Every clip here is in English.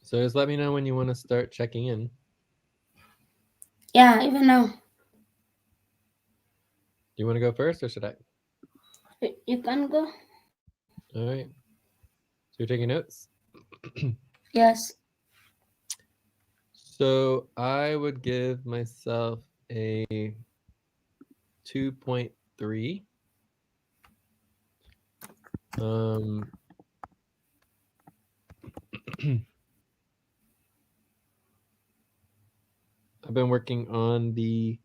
So just let me know when you want to start checking in. Yeah, even now. Do you want to go first or should I? You can go. All right. So you're taking notes? Yes. So I would give myself a 2.3. Um, I've been working on the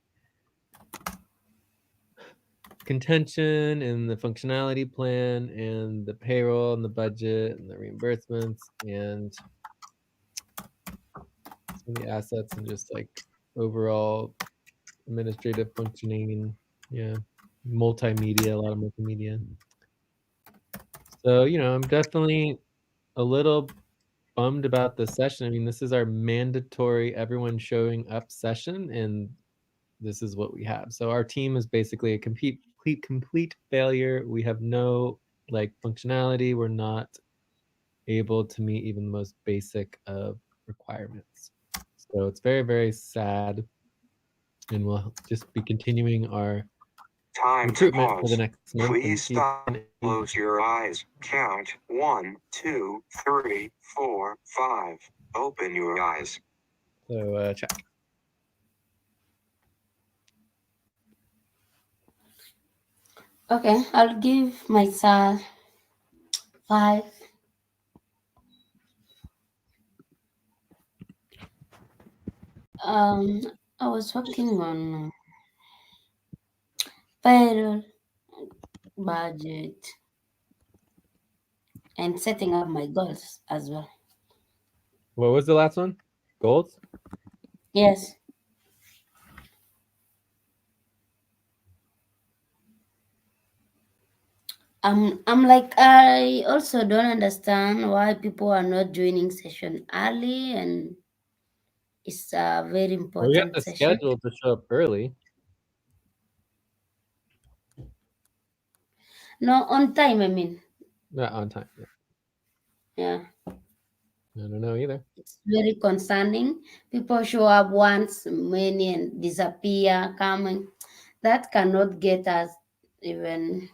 contention and the functionality plan and the payroll and the budget and the reimbursements and some of the assets and just like overall administrative functioning and yeah, multimedia, a lot of multimedia. So, I'm definitely a little bummed about this session. I mean, this is our mandatory everyone showing up session, and this is what we have. So our team is basically a complete failure. We have no like functionality. We're not able to meet even the most basic of requirements. So it's very, very sad. And we'll just be continuing our Time to recruitment for the pause. next month and Please see if stop. Close your eyes. Count 1, 2, 3, 4, 5. Open your eyes. So check. Okay, I'll give myself 5. Um, I was working on payroll, budget, and setting up my goals as well. What was the last one? Goals? Yes. I'm like I also don't understand why people are not joining session early, and it's a very Well, we have important to session. schedule to show up early. No, on time. I mean, Not on time. Yeah. yeah, I don't know either. it's very concerning. People show up once, many, and disappear, coming. That cannot get us even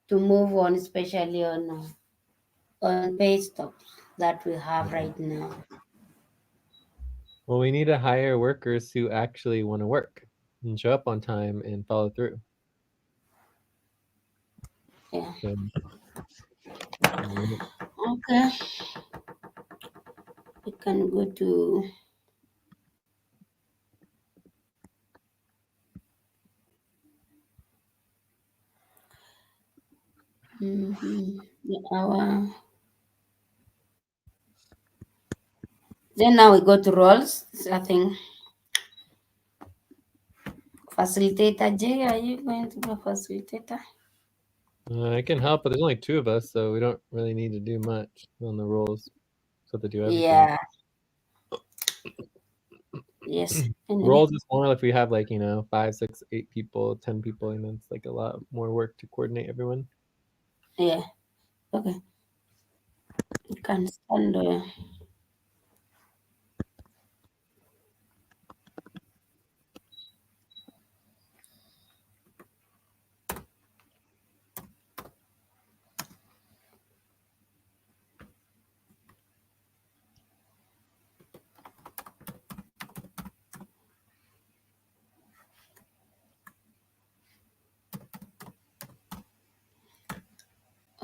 to move on, especially on pay stops that we have right now. Well, we need to hire workers who actually want to work and show up on time and follow through. Yeah. So, Okay, we can go to our. Then now we go to roles. I think facilitator. Jay, are you going to be a facilitator? I can help, but there's only two of us, so we don't really need to do much on the roles. So to do everything. Yeah. Yes. Anyway. Roles is more if we have like 5, 6, 8 people, 10 people, it's like a lot more work to coordinate everyone. Yeah. Okay. You can stand.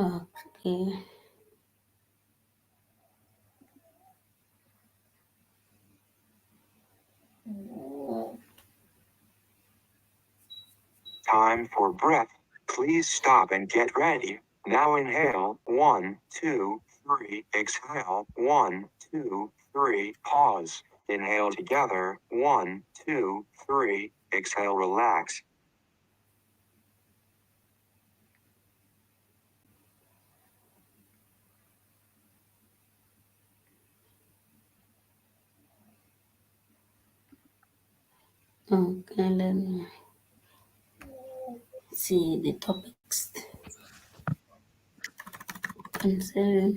Okay. Time for breath. Please stop and get ready. Now inhale. 1, 2, 3. Exhale. 1, 2, 3. Pause. Inhale together. 1, 2, 3. Exhale, relax. Okay. Let me see the topics. Consider.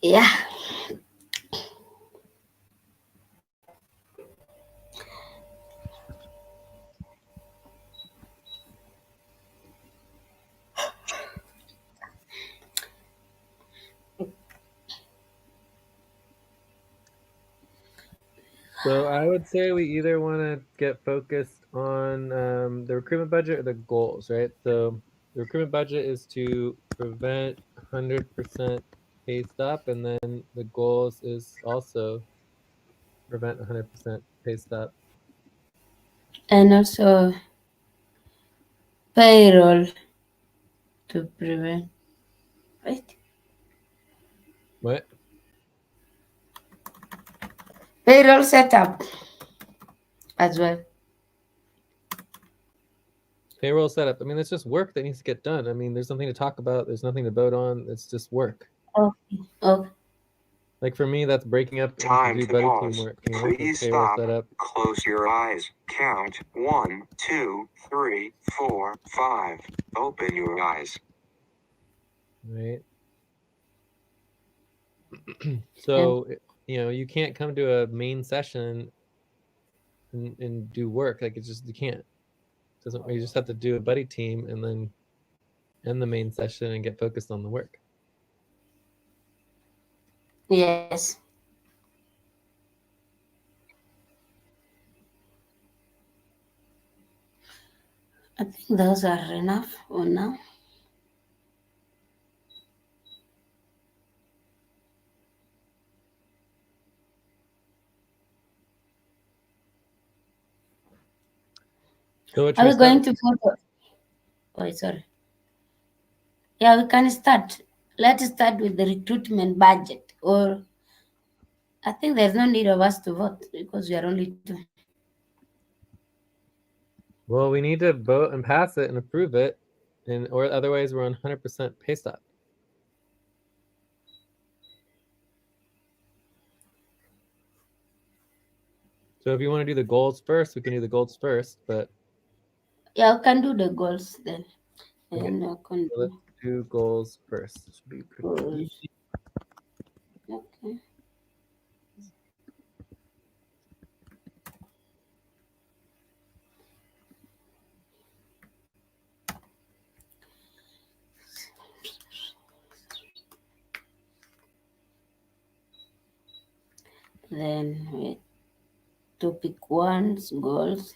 Yeah. So I would say we either want to get focused on the recruitment budget or the goals, right? So the recruitment budget is to prevent 100% pay stop, and then the goals is also prevent 100% pay stop. And also payroll to prevent. Right? What? Payroll setup as well. Payroll setup. I mean, it's just work that needs to get done. I mean, there's nothing to talk about. There's nothing to vote on. It's just work. Okay. Okay. Like for me, that's breaking up and to Time do to buddy pause. teamwork, like Please payroll stop. setup. Close your eyes. Count 1, 2, 3, 4, 5. Open your eyes. Right. Yeah. So, you can't come to a main session and do work. Like it's just, you can't. It doesn't, you just have to do a buddy team and then end the main session and get focused on the work. Yes. I think those are enough for now. So what should Are we we start going with? to photo? Oh, sorry. Yeah, we can start. Let's start with the recruitment budget. Or I think there's no need of us to vote because we are only two. Well, we need to vote and pass it and approve it, or otherwise we're on 100% pay stop. So if you want to do the goals first, we can do the goals first. But Yeah, we can do the goals then. okay, And I can so let's do do goals first. It should be pretty goals. easy. Okay. Then topic one's goals.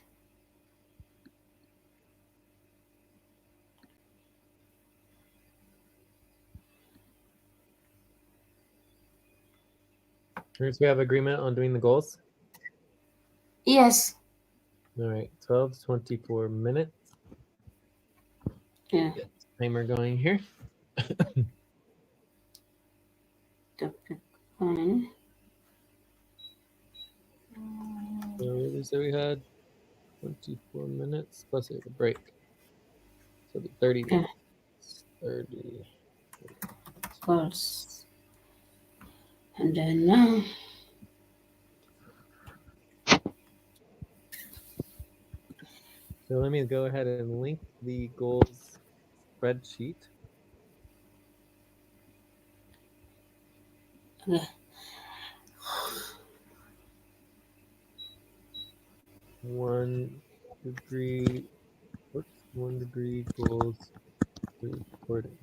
First, we have agreement on doing the goals. Yes. All right, 12 to 24 minutes. Yeah. Get timer going here. Topic one. So what did we say we had? 24 minutes plus we have a break. So it'll be 30 Yeah. minutes. 30. Goals. And then now. So let me go ahead and link the goals spreadsheet. Okay. 1 degree, whoops, 1 degree goals reporting.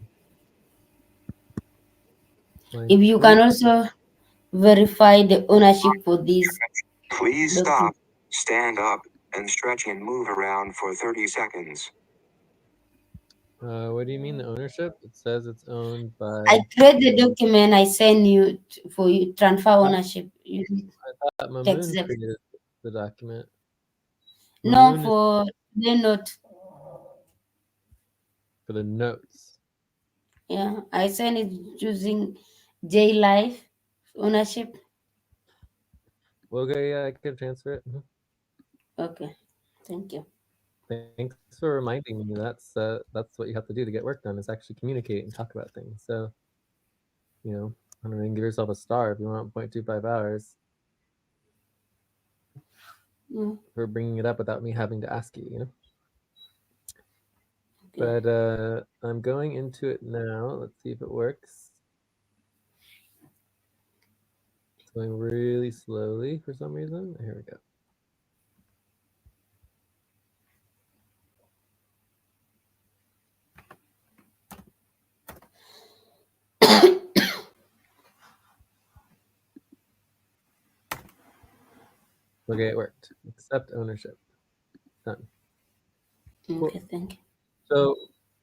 Line If you 3. can also verify the ownership for this Please document. stop. Stand up and stretch and move around for 30 seconds. What do you mean the ownership? It says it's owned I by. create the document I send you for you transfer ownership. You I thought check Mamoon them. created the document. No, Mamoon is for the note. for the notes. Yeah, I send it using J Life ownership. Okay, yeah, I can transfer it. Okay, thank you. Thanks for reminding me. That's what you have to do to get work done is actually communicate and talk about things. So, I don't know, give yourself a star if you want 0.25 hours Yeah, for bringing it up without me having to ask you. okay. But I'm going into it now. Let's see if it works. It's going really slowly for some reason. Here we go. Okay, it worked. Accept ownership. Done. Cool. Okay, thank you.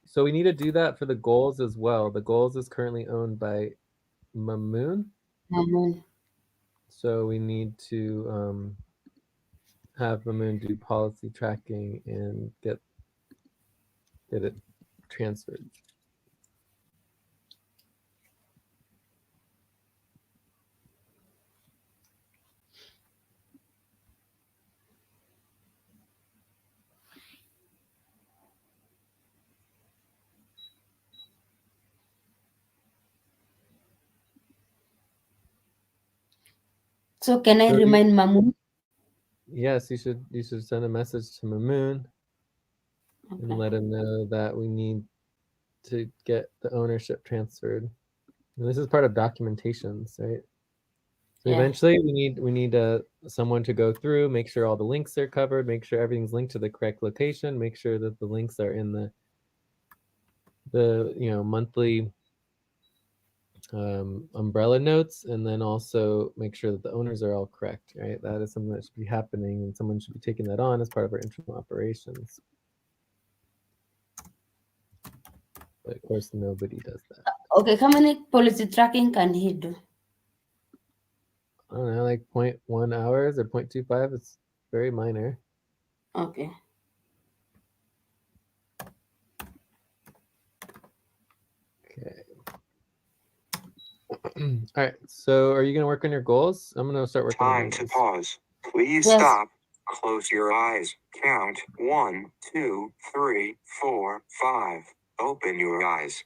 So we need to do that for the goals as well. The goals is currently owned by Mamoon. Mamoon. So we need to have Mamoon do policy tracking and get it transferred. So can I So remind Mamoon? yes, you should send a message to Mamoon and Okay. let him know that we need to get the ownership transferred. And this is part of documentations, right? So Yeah. eventually we need someone to go through, make sure all the links are covered, make sure everything's linked to the correct location, make sure that the links are in the monthly umbrella notes, and then also make sure that the owners are all correct, right? That is something that should be happening, and someone should be taking that on as part of our internal operations. But of course, nobody does that. Okay, how many policy tracking can he do? I don't know, like 0.1 hours or 0.25. It's very minor. Okay. Okay. All right. So are you going to work on your goals? I'm going to start working on my Time to goals. pause. Please Yes. stop. Close your eyes. Count 1, 2, 3, 4, 5. Open your eyes.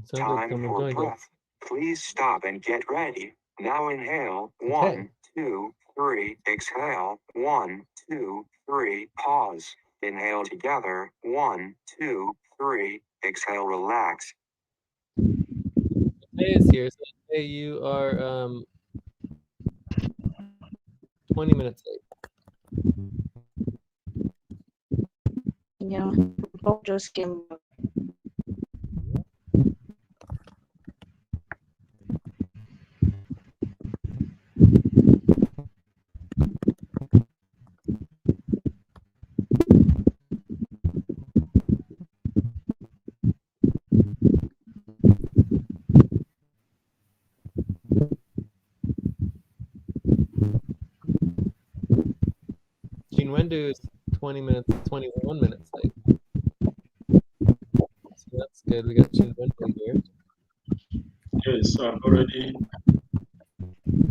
Sounds like Time someone for joined us. breath. Please stop and get ready. Now inhale. 1, 2, 3. Exhale. 1, 2, 3. Pause. Inhale together. 1, 2, 3. Exhale. Relax. Tay is here. So Tay, you are 20 minutes late. Yeah, Bob just came back. Chinwendu is 21 minutes late. So that's good. We got Chinwendu here. Yes, I've already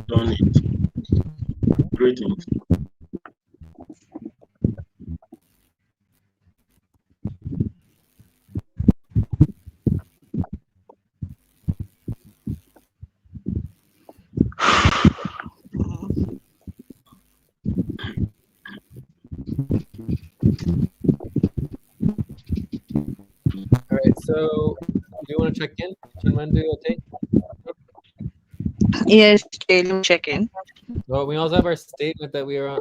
done it. Greetings. All right. So do you want to check in, Chinwendu or Tay? Yes, Jay, let me check in. Well, we also have our statement that we are.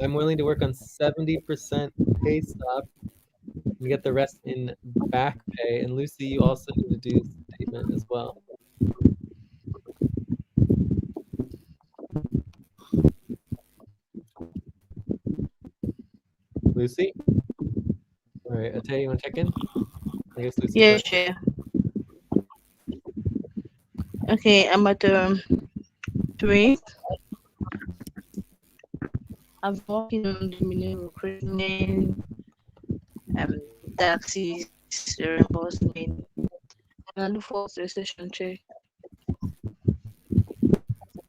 I'm willing to work on 70% pay stop and get the rest in back pay. And Lucy, you also need to do statement as well. Lucy. All right, Atay, you want to check in? I guess Lucy's Yes, not. Jay. Okay, I'm at 3. I'm working on the minimum recruitment, taxes, reimbursement. And I look forward to the session, Jay.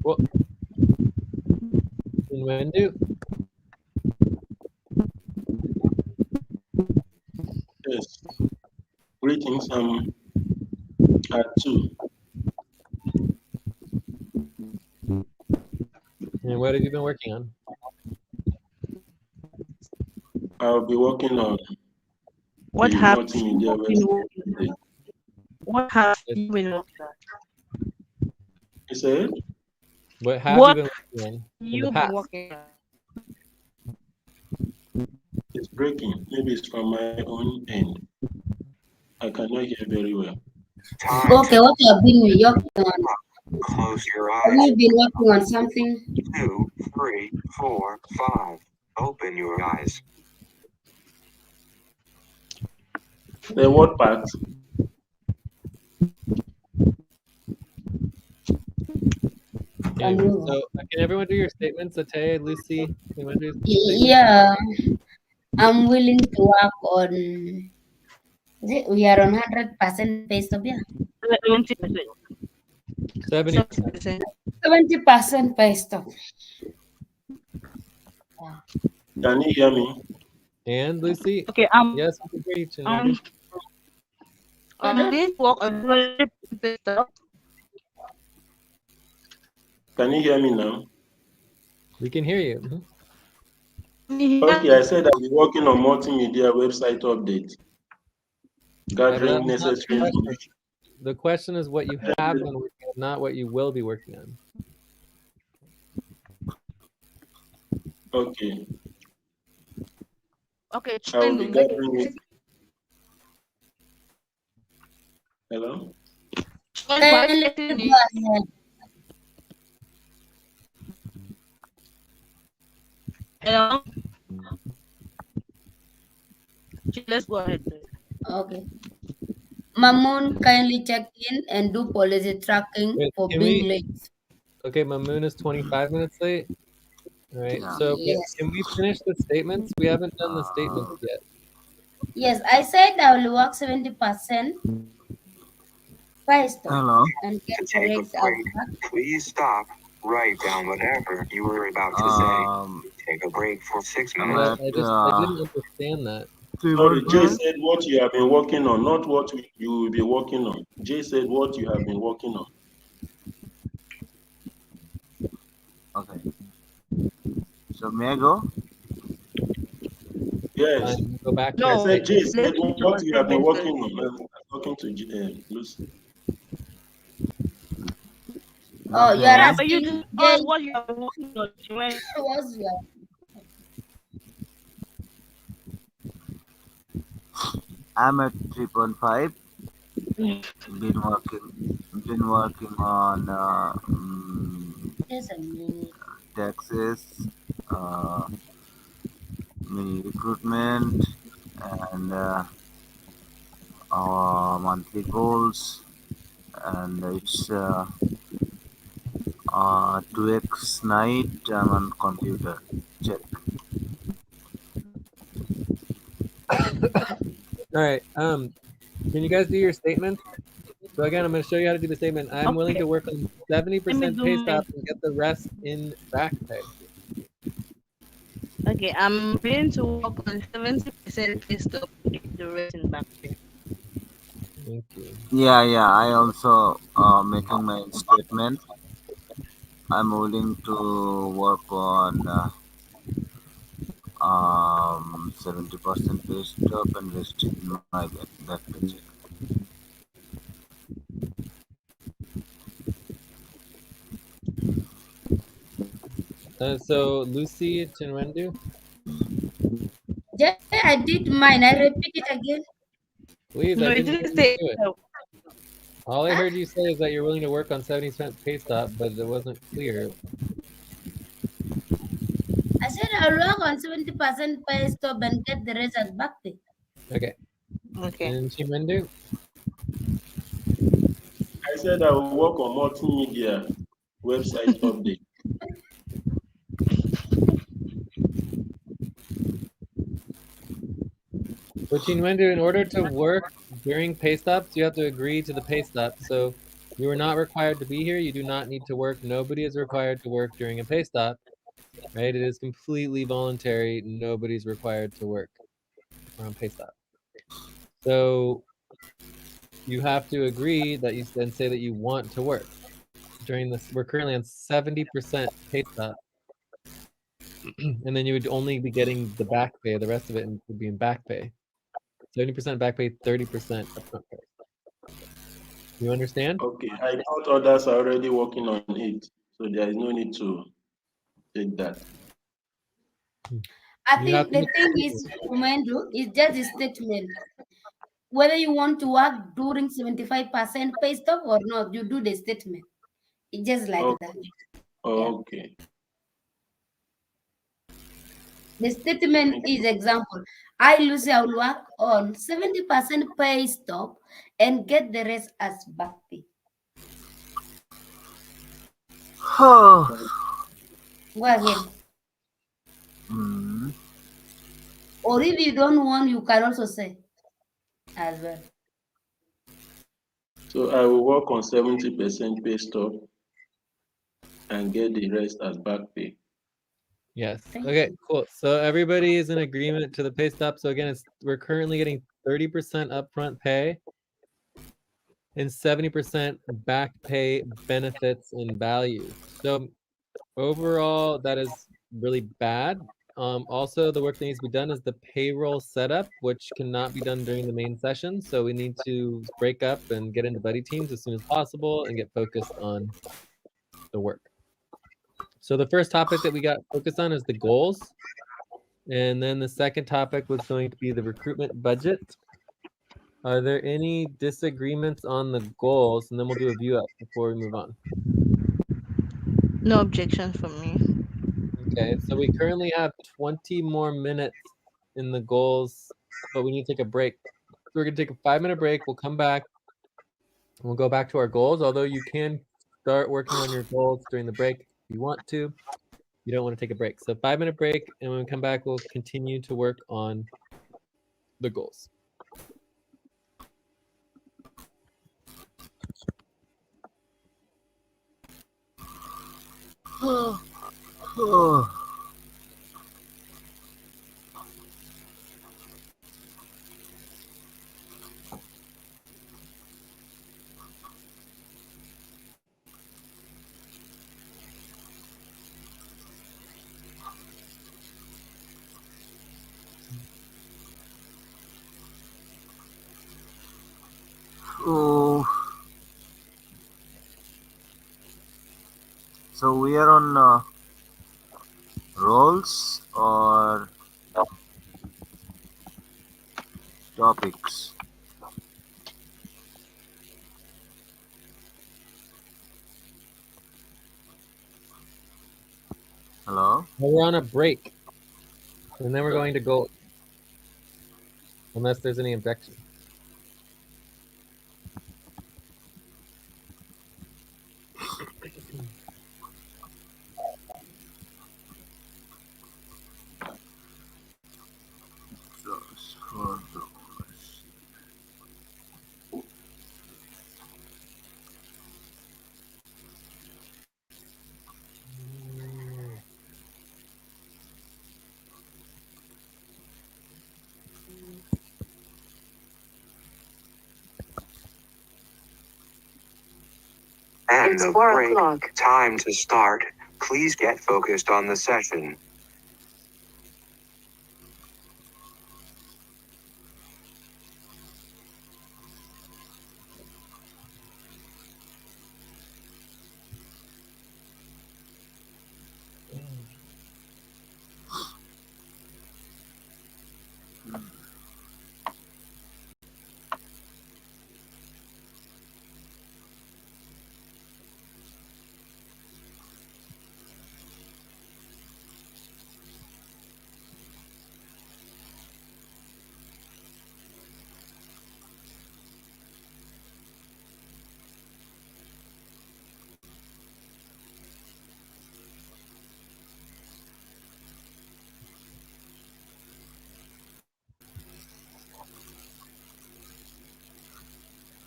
Well, Chinwendu. Yes. Greetings. I'm at 2. And what have you been working on? I'll be working on What the have multimedia you been website. working on? What have you been working on? You said? What have What you been working on in the you been past? working on? It's breaking. Maybe it's from my own end. I cannot hear very well. Time Okay, to what you have been working on? close your Have eyes. you been working on something? 2, 3, 4, 5. Open your eyes. The what part? Okay, Hello. so can everyone do your statements? Atay, Lucy, anyone do statements? Yeah, I'm willing to work on. We are on 100% pay stop, yeah. 70%. 70%. 70%. 70% pay stop. Can you hear me? And Lucy? Okay, Yes, we can hear you, Chinwendu. I'm going to work on 100% stuff. Can you hear me now? We can hear you. Mhm. Okay, I said I'll be working on multimedia website update, Yeah, but gathering that's not the necessary question. information. The question is what you have been working on, not what you will be working on. Okay, Okay, I will be training. gathering it. Hello? Kindly go ahead. Hello? Let's go ahead. Okay. Mamoon, kindly check in and do policy tracking Wait, for can being we? late. Okay, Mamoon is 25 minutes late. All right, Yeah. so Yes. can we finish the statements? We haven't done the statements yet. Yes, I said I will work 70% pay stop Hello. and get To the take a rest at break, back. please stop. Write down whatever you were about to say. Take a break for 6 I'm minutes. But at I didn't understand that. Sorry, Jay said what you have been working on, not what you will be working on. Jay said what you have been working on. Okay. So may I go? Yes. Go back to I your No, said Jay statement. said let's finish what our you have been statement working first. on. I'm talking to Lucy. Oh, you are Okay. Yeah, but you asking just Jay asked what you have been working on. what's your I'm at 3.5. Been working on just a minute. taxes, uh, mini recruitment, and our monthly goals. And it's 2x night. I'm on computer. Check. All right. Can you guys do your statements? So again, I'm going to show you how to do the statement. I'm willing Okay, to work on let me 70% do pay mine. stop and get the rest in back pay. Okay, I'm willing to work on 70% pay stop and get the rest in back pay. Thank you. Yeah, yeah. I also making my statement. I'm willing to work on 70% pay stop and rest in my back paycheck. So Lucy Chinwendu, Jay, I did mine. I repeat it again. please, No, I it didn't hear didn't you say do it. so. All I Huh? heard you say is that you're willing to work on 70% pay stop, but it wasn't clear. I said I'll work on 70% pay stop and get the rest as back pay. Okay. Okay. And Chinwendu, I said I will work on multimedia website update. so Chinwendu, in order to work during pay stops, you have to agree to the pay stop. So you are not required to be here. You do not need to work. Nobody is required to work during a pay stop, right? It is completely voluntary. Nobody's required to work on pay stop. So you have to agree that you then say that you want to work during this. We're currently on 70% pay stop, and then you would only be getting the back pay. The rest of it would be in back pay. 70% back pay, 30% upfront pay. You understand? Okay, I thought others are already working on it, so there is no need to take that. I You have think to the make a thing is, statement. Umendo, is just a statement. Whether you want to work during 75% pay stop or not, you do the statement. It's just like that. Okay. Yeah. Okay. The statement Thank is you. example. I, Lucy, I will work on 70% pay stop and get the rest as back pay. Go ahead. Hmm. Or if you don't want, you can also say as well. So I will work on 70% pay stop and get the rest as back pay. Yes. Thank Okay, you. cool. So everybody is in agreement to the pay stop. So again, we're currently getting 30% upfront pay and 70% back pay benefits and values. So overall, that is really bad. Also, the work that needs to be done is the payroll setup, which cannot be done during the main session. So we need to break up and get into buddy teams as soon as possible and get focused on the work. So the first topic that we got focused on is the goals. And then the second topic was going to be the recruitment budget. Are there any disagreements on the goals? And then we'll do a view up before we move on. No objections from me. Okay, so we currently have 20 more minutes in the goals, but we need to take a break. So we're gonna take a 5-minute break. We'll come back. We'll go back to our goals, although you can start working on your goals during the break if you want to. You don't want to take a break. So 5-minute break, and when we come back, we'll continue to work on the goals. Oh, so we are on roles or topics. Hello? Well, we're on a break, and then we're going to go, unless there's any objection. Transfer the End It's of 4 break. o'clock. Time to start. Please get focused on the session.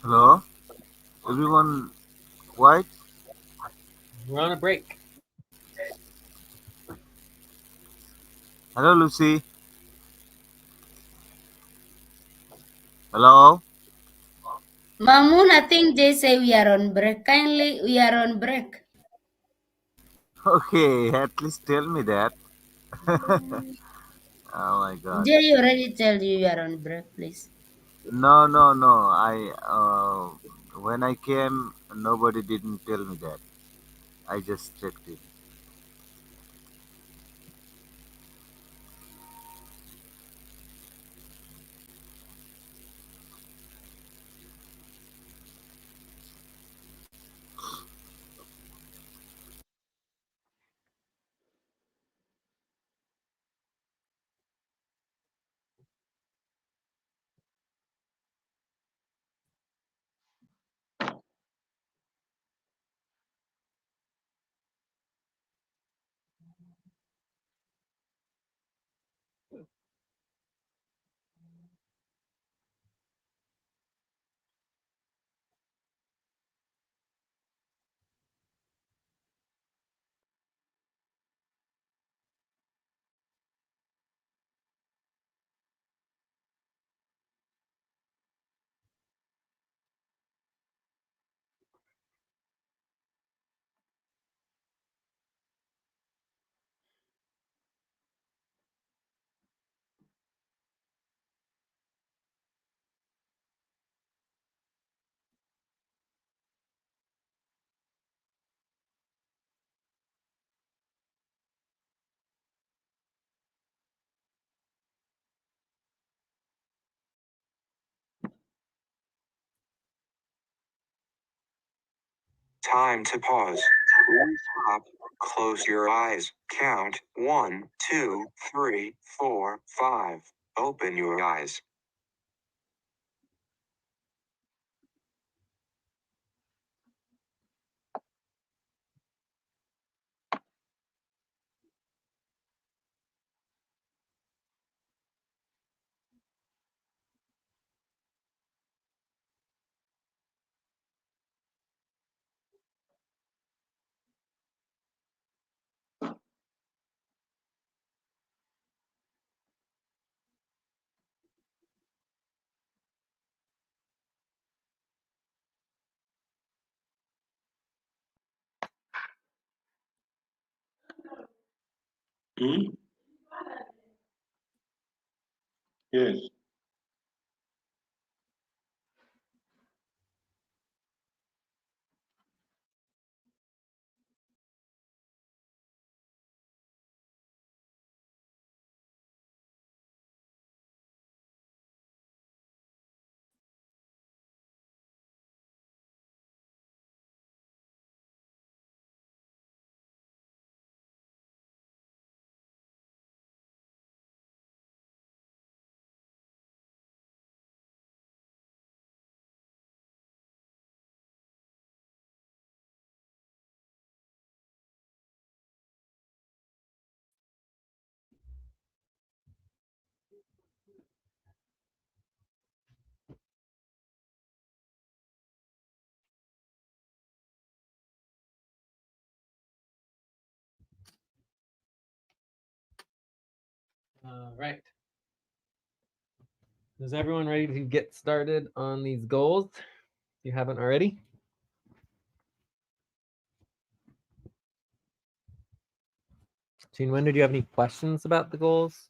Hello? Everyone quiet? We're on a break. Hello, Lucy. Hello? Mamoon, I think they say we are on break. Kindly, we are on break. Okay, at least tell me that. Oh my god. Jay already tell you are on break, please. No, no, no. When I came, nobody didn't tell me that. I just checked it. Time to pause. Please stop. Close your eyes. Count 1, 2, 3, 4, 5. Open your eyes. Hmm? Yes. All right. Is everyone ready to get started on these goals? If you haven't already. Gene, when did you have any questions about the goals?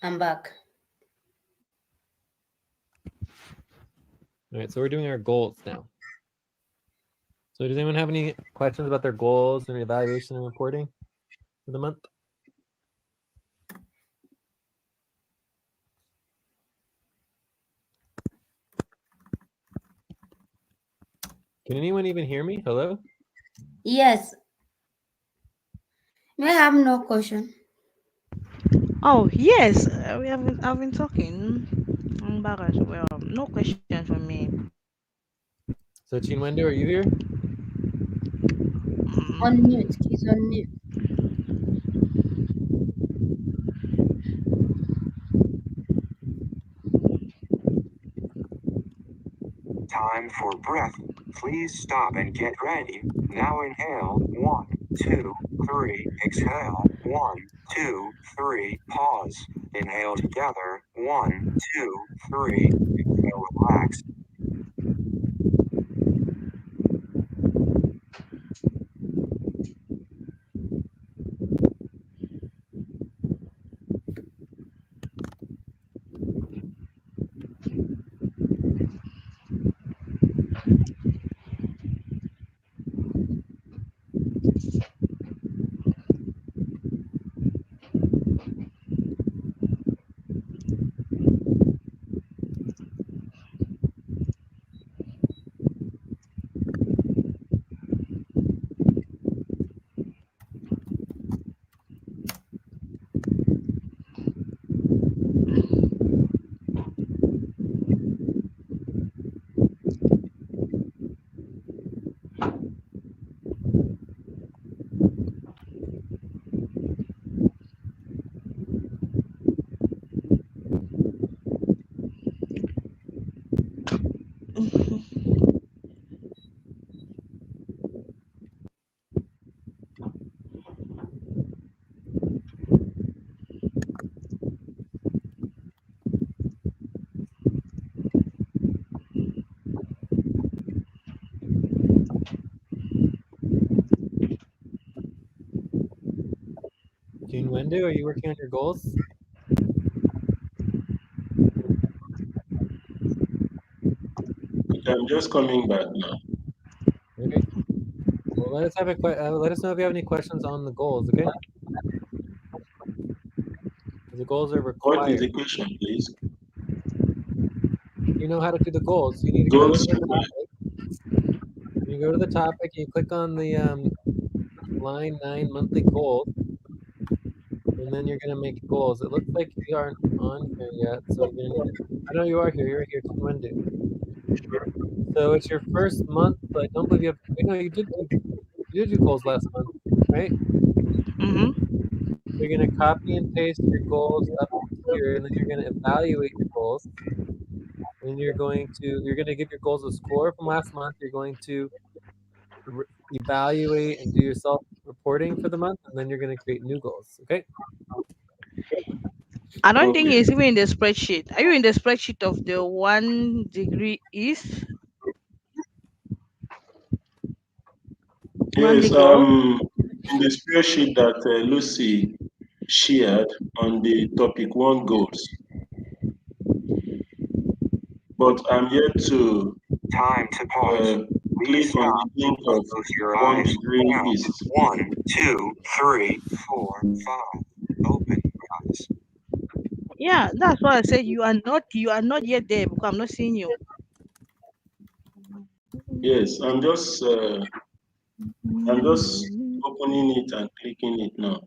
I'm back. All right, so we're doing our goals now. So does anyone have any questions about their goals and evaluation and reporting for the month? Can anyone even hear me? Hello? Yes. May I have no question? Oh yes, I've been talking. I'm back as well. No questions for me. So Chinwendu, are you here? On Mm, mute. He's on mute. Time for breath. Please stop and get ready. Now inhale. 1, 2, 3. Exhale. 1, 2, 3. Pause. Inhale together. 1, 2, 3. Exhale, relax. Chinwendu, are you working on your goals? I'm just coming back now. Okay. Well, let us have let us know if you have any questions on the goals, okay? The goals are What is required. the question, please? You know how to do the goals. You need to go to Goals the required. topic. You go to the topic, you click on the line 9 monthly goals, and then you're gonna make goals. It looks like you aren't on here yet, so you're gonna need to. I know you are here. You're here, Chinwendu. So it's your first month, but I don't believe you have. Wait, no, you did do goals last month, right? mm-hmm. So you're gonna copy and paste your goals up here, and then you're gonna evaluate your goals. And you're gonna give your goals a score from last month. You're going to evaluate and do your self reporting for the month, and then you're gonna create new goals. Okay. I don't think Okay. it's even in the spreadsheet. Are you in the spreadsheet of the 1 degree east monthly Yes, goal? in the spreadsheet that Lucy shared on the topic one goals, but I'm yet to Time to pause. Please click on stop. the link of Close your one eyes. degree Count. east. 1, 2, 3, 4, 5. Open your eyes. Yeah, that's why I said you are not yet there because I'm not seeing you. Yes, I'm just opening it and clicking it now.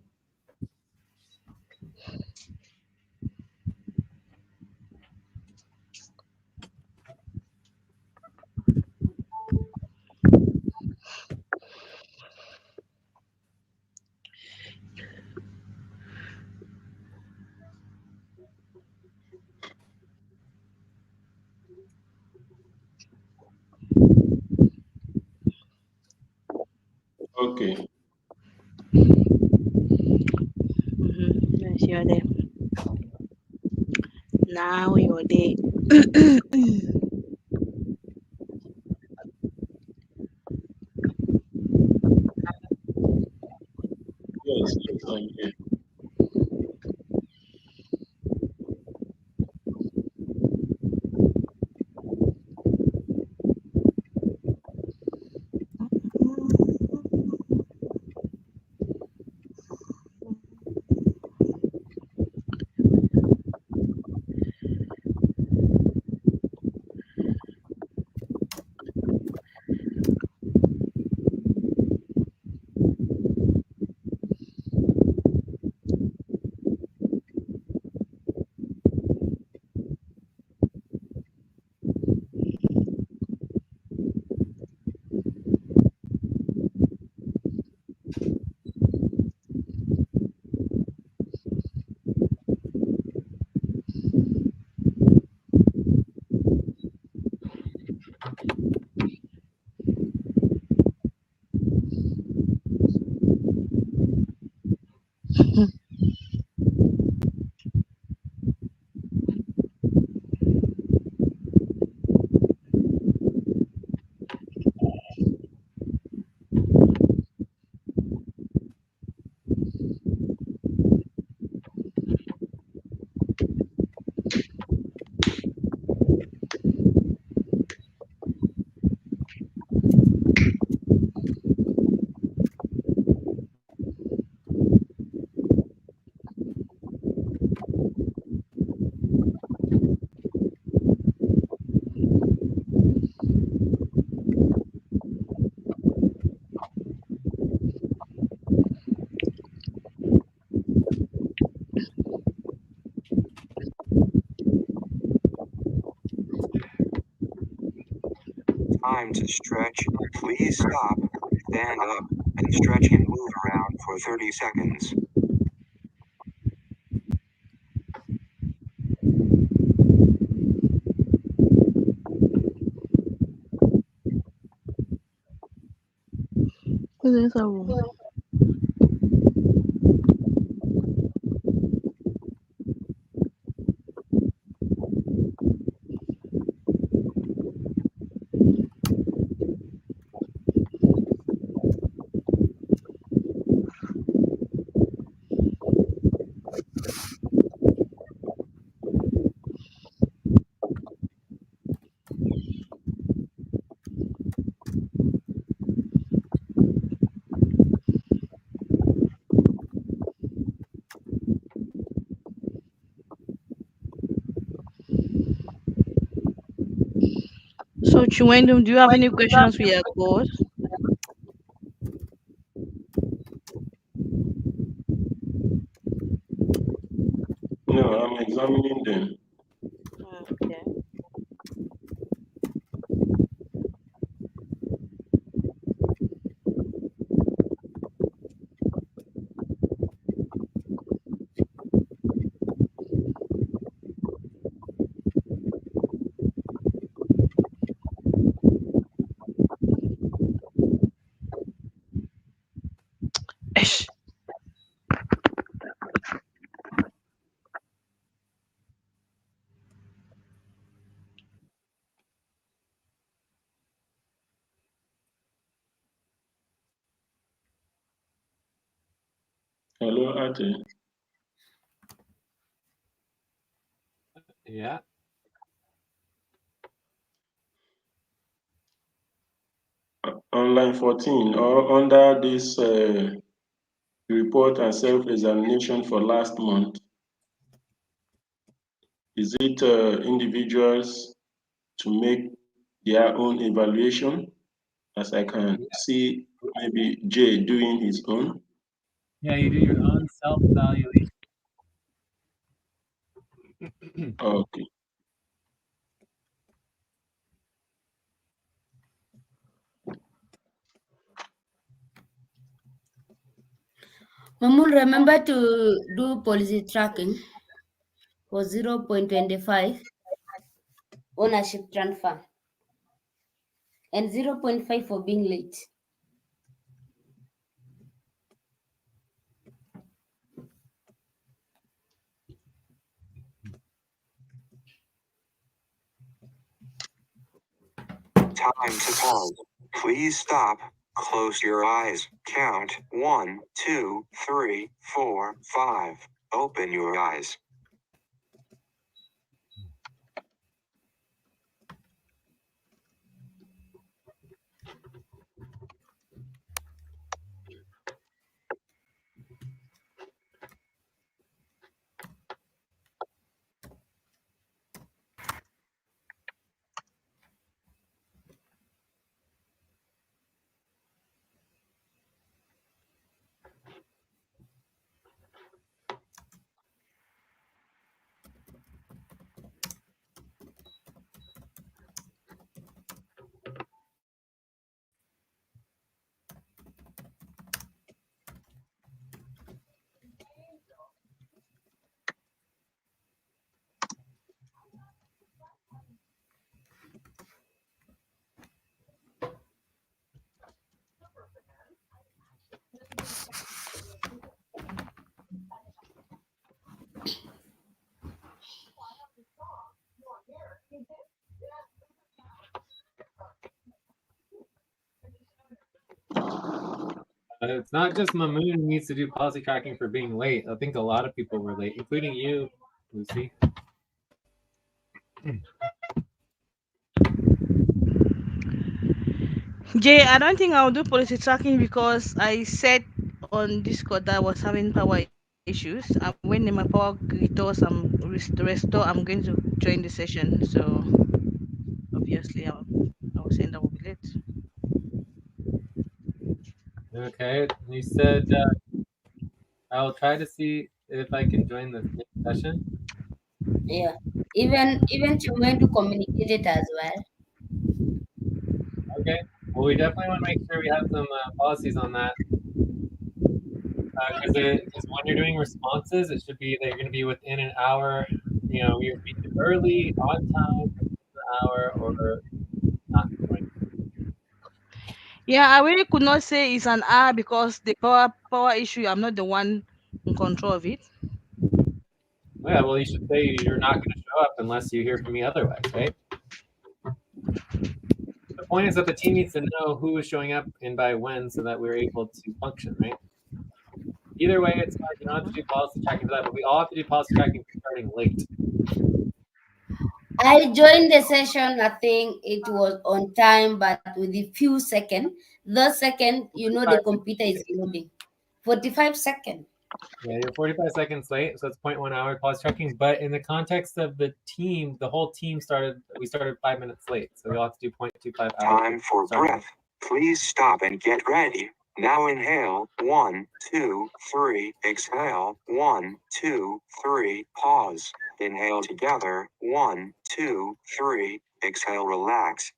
Okay. You're there. Now you're there. Yes, yes, I'm here. Time to stretch. Please stop, stand up, and stretch and move around for 30 seconds. There's a room. So, Chuendum, do you have any questions for your course? No, I'm examining them. Okay. Ish. Hello, Ate. Yeah. On line 14, or under this report and self-examination for last month, is it individuals to make their own evaluation? As I can see, maybe Jay doing his own. Yeah, you do your own self-evaluation. Okay. Mamun, remember to do policy tracking for 0.25 ownership transfer and 0.5 for being late. Time to pause. Please stop. Close your eyes. Count 1, 2, 3, 4, 5. Open your eyes. It's not just Mamoon who needs to do policy tracking for being late. I think a lot of people were late, including you, Lucy. Jay, I don't think I'll do policy tracking because I said on Discord that I was having power issues. And when my power restores, restore, I'm going to join the session. So obviously, I was saying that will be late. Okay, you said I'll try to see if I can join the session. Yeah. Even to communicate it as well. Okay. Well, we definitely want to make sure we have some policies on that because when you're doing responses, it should be that you're going to be within an hour. You know, you're be early, on time, an hour, or not join. Yeah, I really could not say it's an hour because the power issue. I'm not the one in control of it. Yeah, well, you should say you're not going to show up unless you hear from me otherwise, right? The point is that the team needs to know who is showing up and by when so that we're able to function, right? Either way, it's fine. You don't have to do policy tracking for that, but we all have to do policy tracking for starting late. I joined the session, I think it was on time, but with a few seconds. The second, the 45 computer is loading. 45 seconds. Yeah, you're 45 seconds late, so it's 0.1 hour pause tracking. But in the context of the team, the whole team we started 5 minutes late. So we all have to do 0.25 hours. Time for breath. Please stop and get ready. Now inhale. 1, 2, 3. Exhale. 1, 2, 3. Pause. Inhale together. 1, 2, 3. Exhale, relax.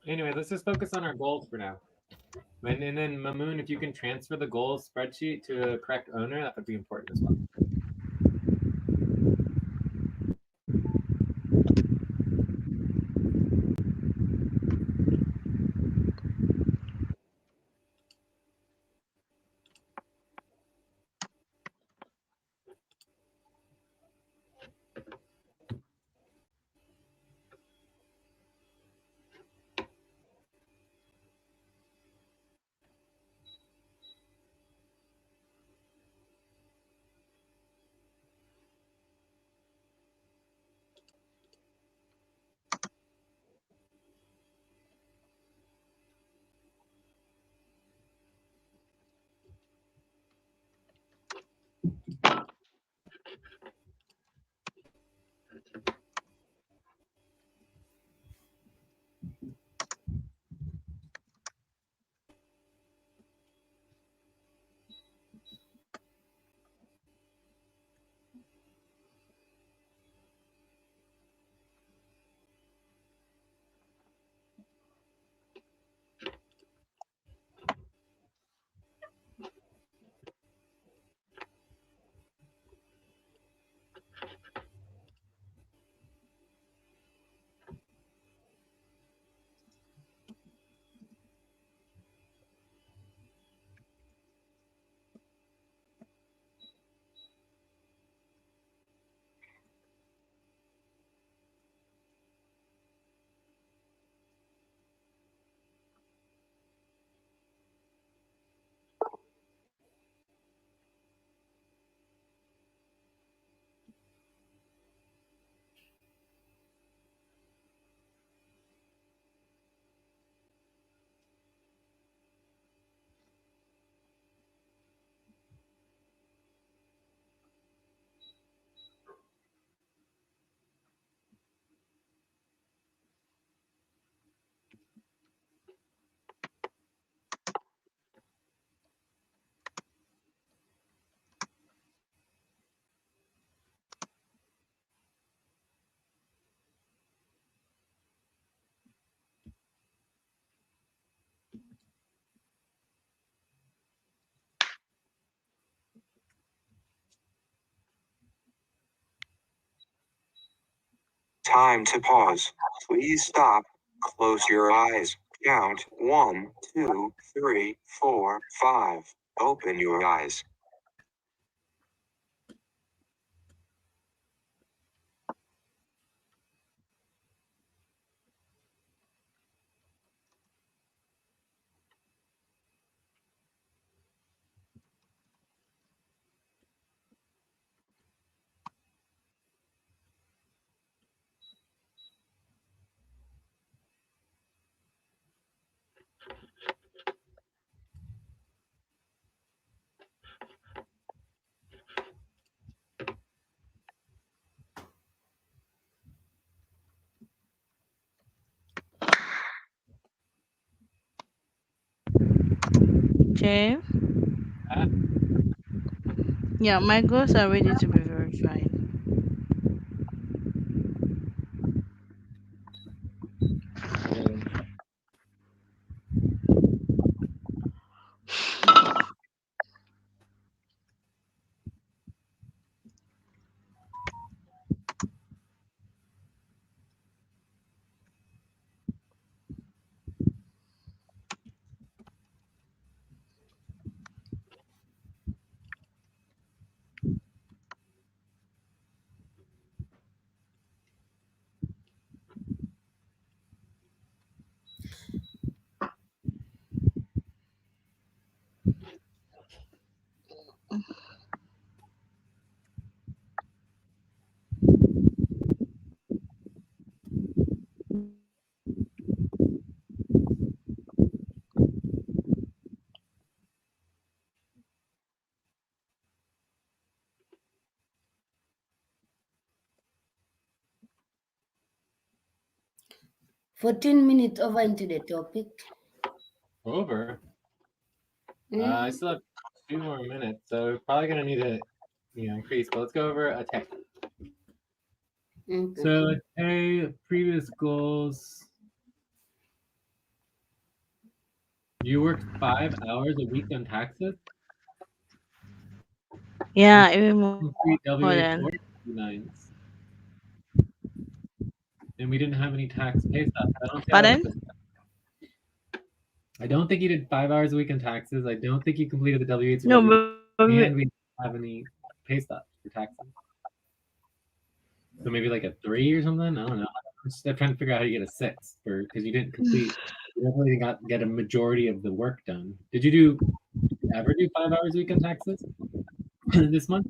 Anyway, let's just focus on our goals for now. And then Mamoon, if you can transfer the goals spreadsheet to a correct owner, that would be important as well. Time to pause. Please stop. Close your eyes. Count 1, 2, 3, 4, 5. Open your eyes. Okay. Ah, Yeah, my goals are ready to be verified. okay. 14 minutes over into the topic. Over. I Mm, still have 2 more minutes, so we're probably gonna need to, increase. But let's go over a tech. okay. So, hey, previous goals. You worked 5 hours a week on taxes. Yeah, You even more complete than. W-8 or 9s, and we didn't have any tax pay stubs. I don't see how Pardon? that's. I don't think you did 5 hours a week in taxes. I don't think you completed the W-8s or No, W, but and we didn't have any pay stubs for taxes. So maybe like a 3 or something. I don't know. I'm trying to figure out how you get a 6 for because you didn't complete. You definitely didn't get a majority of the work done. Did you ever do 5 hours a week on taxes this month?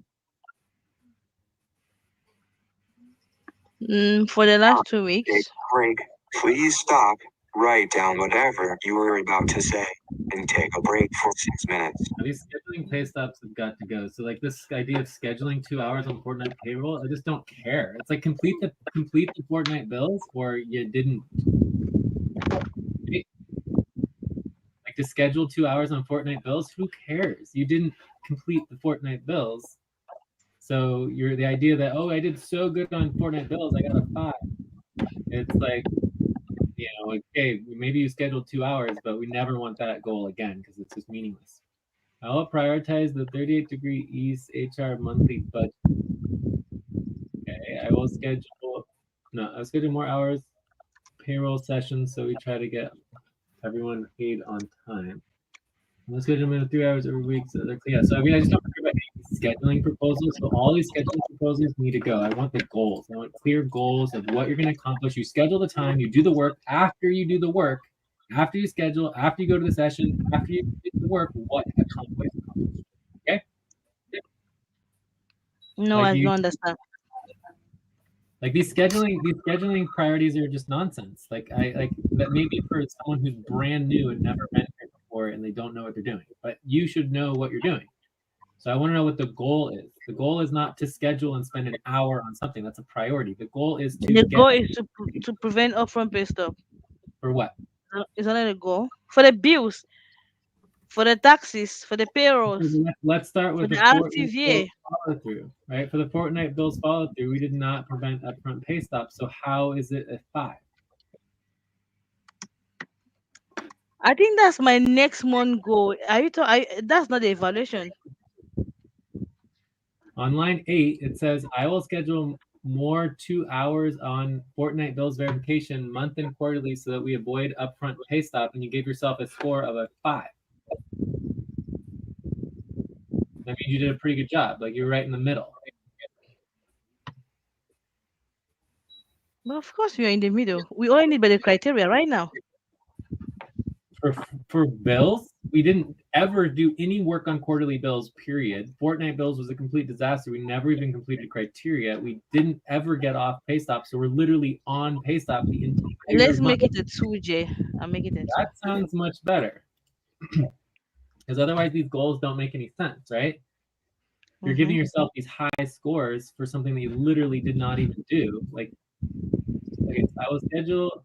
for the last Stop. 2 weeks. Take a break. Please stop. Write down whatever you were about to say and take a break for 6 minutes. These scheduling pay stubs have got to go. So like this idea of scheduling 2 hours on Fortnite payroll, I just don't care. It's like complete the Fortnite bills, or you didn't. Like to schedule 2 hours on Fortnite bills, who cares? You didn't complete the Fortnite bills. So you're the idea that, oh, I did so good on Fortnite bills, I got a 5. It's like, okay, maybe you scheduled 2 hours, but we never want that goal again because it's just meaningless. I will prioritize the 38 degree east HR monthly budget. Okay, I'll schedule more hours payroll sessions so we try to get everyone paid on time. Let's schedule them in 3 hours every week. So yeah, so I mean, I just don't care about any scheduling proposals. So all these scheduling proposals need to go. I want the goals. I want clear goals of what you're going to accomplish. You schedule the time. You do the work. After you do the work, after you schedule, after you go to the session, after you do the work, what accomplished? Okay, No, like I you don't understand. like these scheduling priorities are just nonsense. Like I like that maybe for someone who's brand new and never been here before and they don't know what they're doing, but you should know what you're doing. So I want to know what the goal is. The goal is not to schedule and spend an hour on something. That's a priority. The goal is to The get goal is to prevent upfront pay stub. for what? Is that the goal? For the bills, for the taxes, for the payrolls, Let's start for with the the Fortnite bills RTVA. follow through, right? For the Fortnite bills follow through, we did not prevent upfront pay stops. So how is it a 5? I think that's my next month goal. Are you? That's not the evaluation. On line 8, it says, I will schedule more 2 hours on Fortnite bills verification month and quarterly so that we avoid upfront pay stop, and you gave yourself a score of a 5. That means you did a pretty good job. Like you're right in the middle. Well, of course, we are in the middle. We only need by the criteria right now. For bills, we didn't ever do any work on quarterly bills, period. Fortnite bills was a complete disaster. We never even completed criteria. We didn't ever get off pay stop, so we're literally on pay stop the entire Let's month. make it a 2, J. I'll make it a 2. That sounds much better. Because otherwise these goals don't make any sense, right? You're giving yourself these high scores for something that you literally did not even do. Like, okay, so I will schedule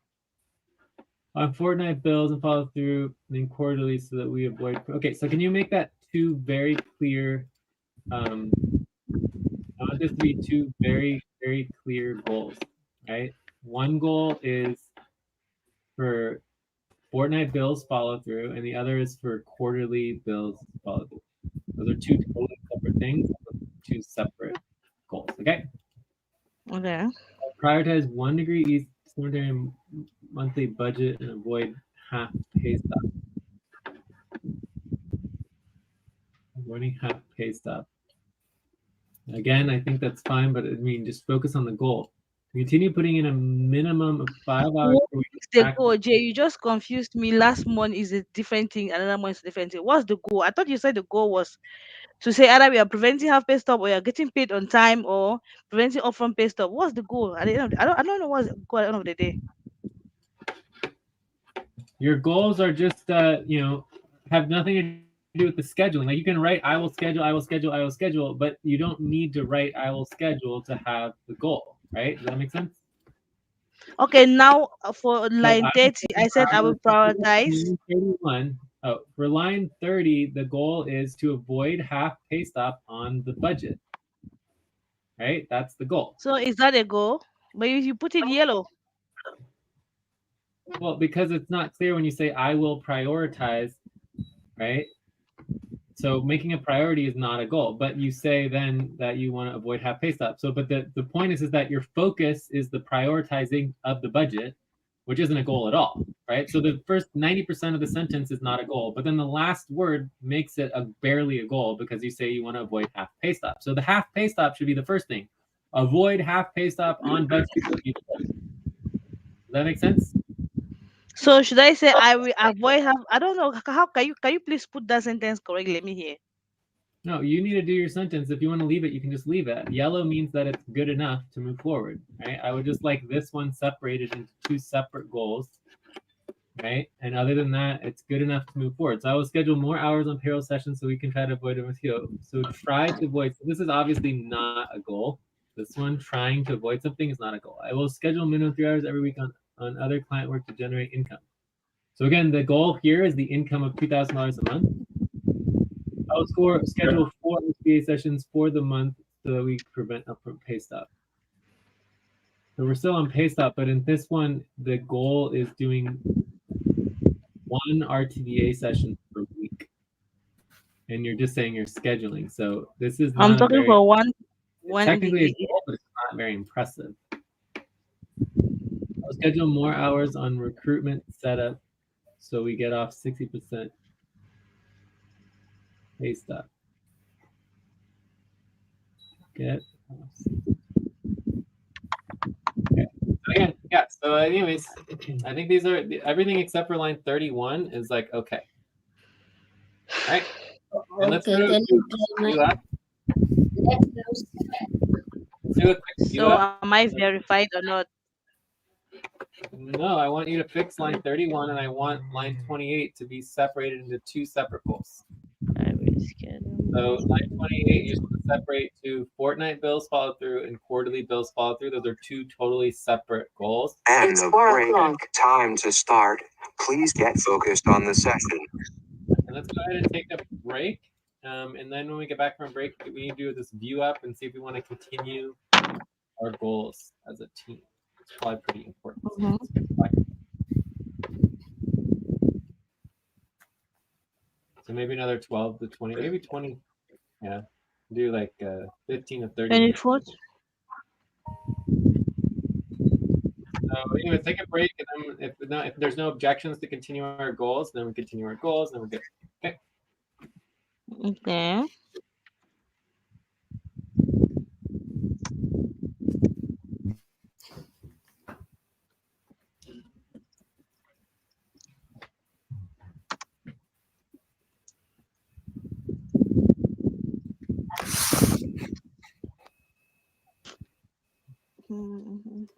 on Fortnite bills and follow through then quarterly so that we avoid. Okay, so can you make that 2 very clear? I want this to be 2 very, very clear goals, right? One goal is for Fortnite bills follow through, and the other is for quarterly bills follow through. Those are 2 totally separate things, 2 separate goals. Okay. Okay. Prioritize 1 degree east cemetery monthly budget and avoid half pay stop. Avoiding half pay stop. Again, I think that's fine, but I mean, just focus on the goal. Continue putting in a minimum of 5 hours What per week. is the goal, Jay? You just confused me. Last month is a different thing, another month is a different thing. What's the goal? I thought you said the goal was to say either we are preventing half pay stop or you're getting paid on time or preventing upfront pay stop. What's the goal? At the end of I don't know what's the goal at the end of the day. Your goals are just, have nothing to do with the scheduling. Like you can write, I will schedule, I will schedule, I will schedule, but you don't need to write, I will schedule to have the goal, right? Does that make sense? Okay, now for So line 30, I said I will prioritize. line 31. Oh, for line 30, the goal is to avoid half pay stop on the budget, right? That's the goal. So is that a goal? But if you put it yellow, Well, because it's not clear when you say I will prioritize, right? So making a priority is not a goal, but you say then that you want to avoid half pay stop. So, but the point is that your focus is the prioritizing of the budget, which isn't a goal at all, right? So the first 90% of the sentence is not a goal, but then the last word makes it barely a goal because you say you want to avoid half pay stop. So the half pay stop should be the first thing. Avoid half pay stop on budget. Does that make sense? so should I say I will avoid have I don't know how can you please put that sentence correctly? Let me hear. No, you need to do your sentence. If you want to leave it, you can just leave it. Yellow means that it's good enough to move forward, right? I would just like this one separated into 2 separate goals, right? And other than that, it's good enough to move forward. So I will schedule more hours on payroll sessions so we can try to avoid it with you. So try to avoid. So this is obviously not a goal. This one, trying to avoid something, is not a goal. I will schedule minimum 3 hours every week on other client work to generate income. So again, the goal here is the income of $2,000 a month. I'll schedule 4 HBA sessions for the month so that we prevent upfront pay stop. So we're still on pay stop, but in this one, the goal is doing 1 RTDA session per week. And you're just saying you're scheduling. So this is I'm not a talking very, for one technically a degree. goal, but it's not very impressive. I'll schedule more hours on recruitment setup so we get off 60% pay stop. Get off 60%. Okay. Again, yeah. So, anyways, I think these are everything except for line 31 is like okay. All right. And let's Okay, do can you tell view me up. next? Let's do a quick view So up. am I verified or not? No, I want you to fix line 31, and I want line 28 to be separated into 2 separate goals. I will schedule. So line 28, you're supposed to separate to fortnight bills follow through and quarterly bills follow through. Those are 2 totally separate goals. And the break. Time to start. Please get focused on the session. And let's go ahead and take a break. And then when we get back from break, we need to do this view up and see if we want to continue our goals as a team. It's probably pretty important. So maybe another 12 to 20, maybe 20. Yeah, do like 15 to 30 minutes. 24th. Anyway, take a break, and then if there's no objections to continue our goals, then we continue our goals, and then we're good. Okay. Okay. Mhm.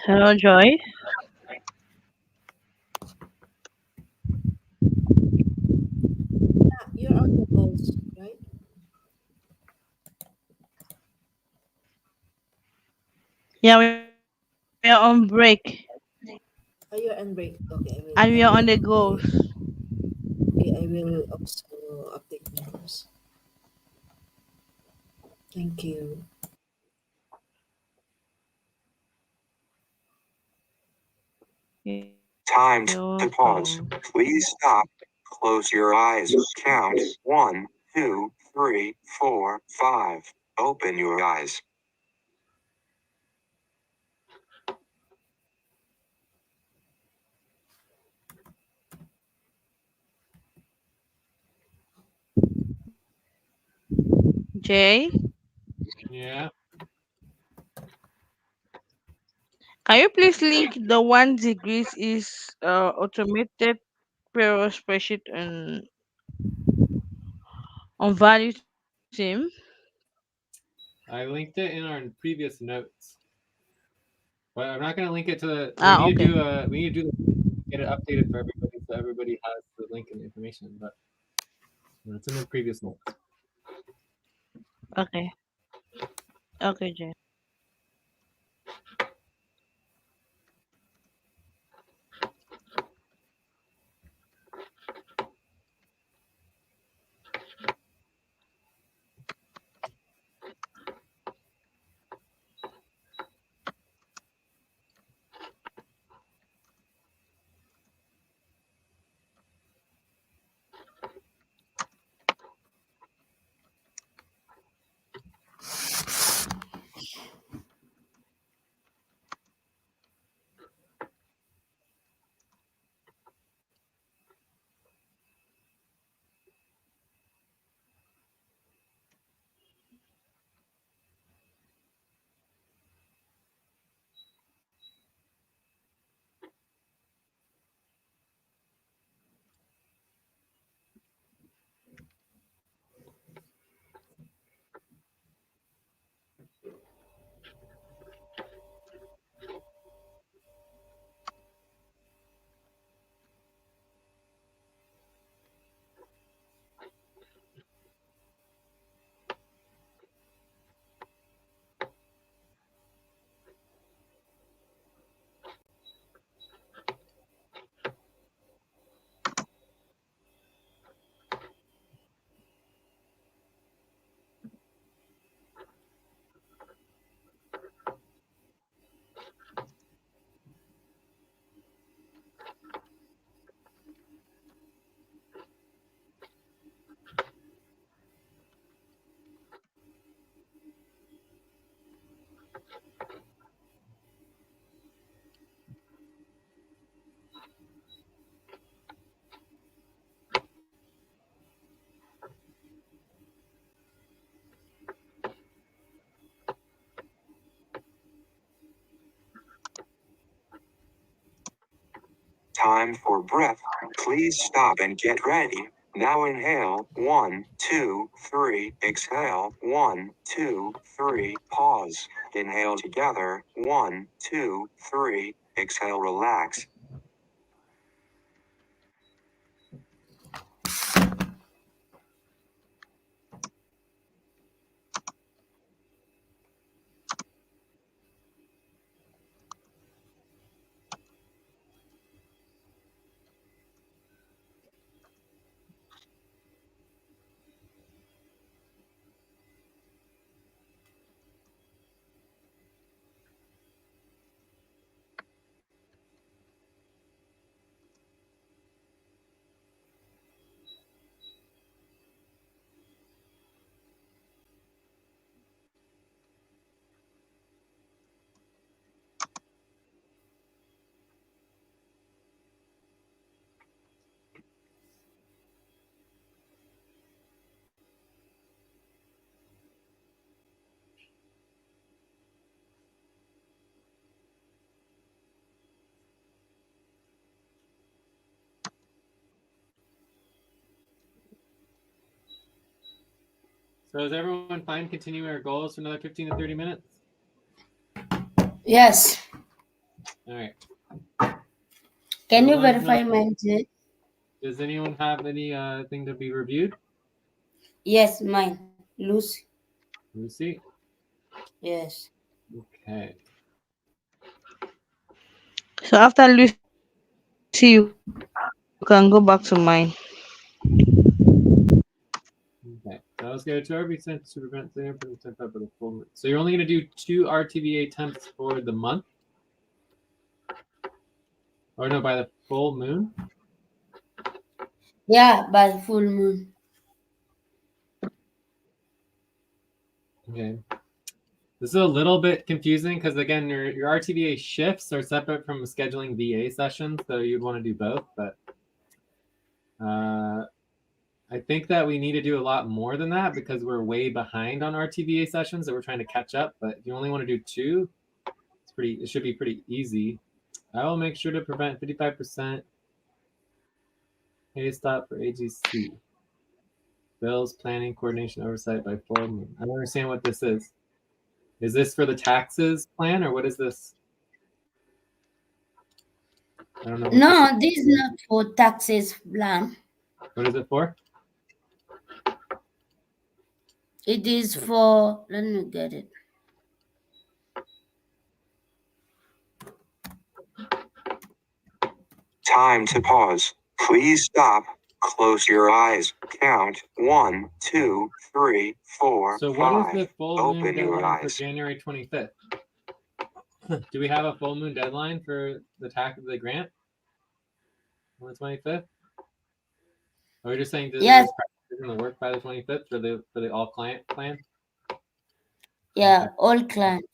Hello, Joy. You're on the goals, right? Yeah, we are on break, Are you on break? Okay, and we are on the goals. I will also update my goals. Thank you. You're Time to welcome. pause. Please stop. Close your eyes. Count 1, 2, 3, 4, 5. Open your eyes. Jay, Yeah. can you please link the 1 degrees is automated payroll spreadsheet on value team? I linked it in our previous notes, but I'm not going to link it to the. Ah, okay. We need to do get it updated for everybody, so everybody has the link and the information. But it's in the previous notes. Okay. Okay, Jay. Time for breath. Please stop and get ready. Now inhale, 1, 2, 3, exhale, 1, 2, 3, pause. Inhale together, 1, 2, 3, exhale, relax. So is everyone fine continuing our goals for another 15 to 30 minutes? Yes. All right. Can So you let us verify know. mine, Jay? Does anyone have any thing to be reviewed? Yes, mine. Lucy. Lucy? Yes. Okay. So after Lucy, you can go back to mine. Okay. So let's go to RB sent to prevent the input sent up for the full month. So you're only going to do 2 RTVA attempts for the month? Or no, by the full moon? Yeah, by full moon. Okay. This is a little bit confusing because again, your RTVA shifts are separate from scheduling VA sessions, so you'd want to do both. But I think that we need to do a lot more than that because we're way behind on RTVA sessions that we're trying to catch up. But if you only want to do 2, it should be pretty easy. I will make sure to prevent 55% pay stop for AGC. Bills, planning, coordination, oversight by full moon. I don't understand what this is. Is this for the taxes plan or what is this? I don't know. No, this is not for taxes plan. What is it for? It is for, let me get it. Time to pause. Please stop. Close your eyes. Count 1, 2, 3, 4, So what is 5. the full moon Open your deadline for eyes. January 25th? Do we have a full moon deadline for the grant on the 25th? Or are we just saying that Yes, it's going to work by the 25th for the all client plan? yeah, Okay. all clients.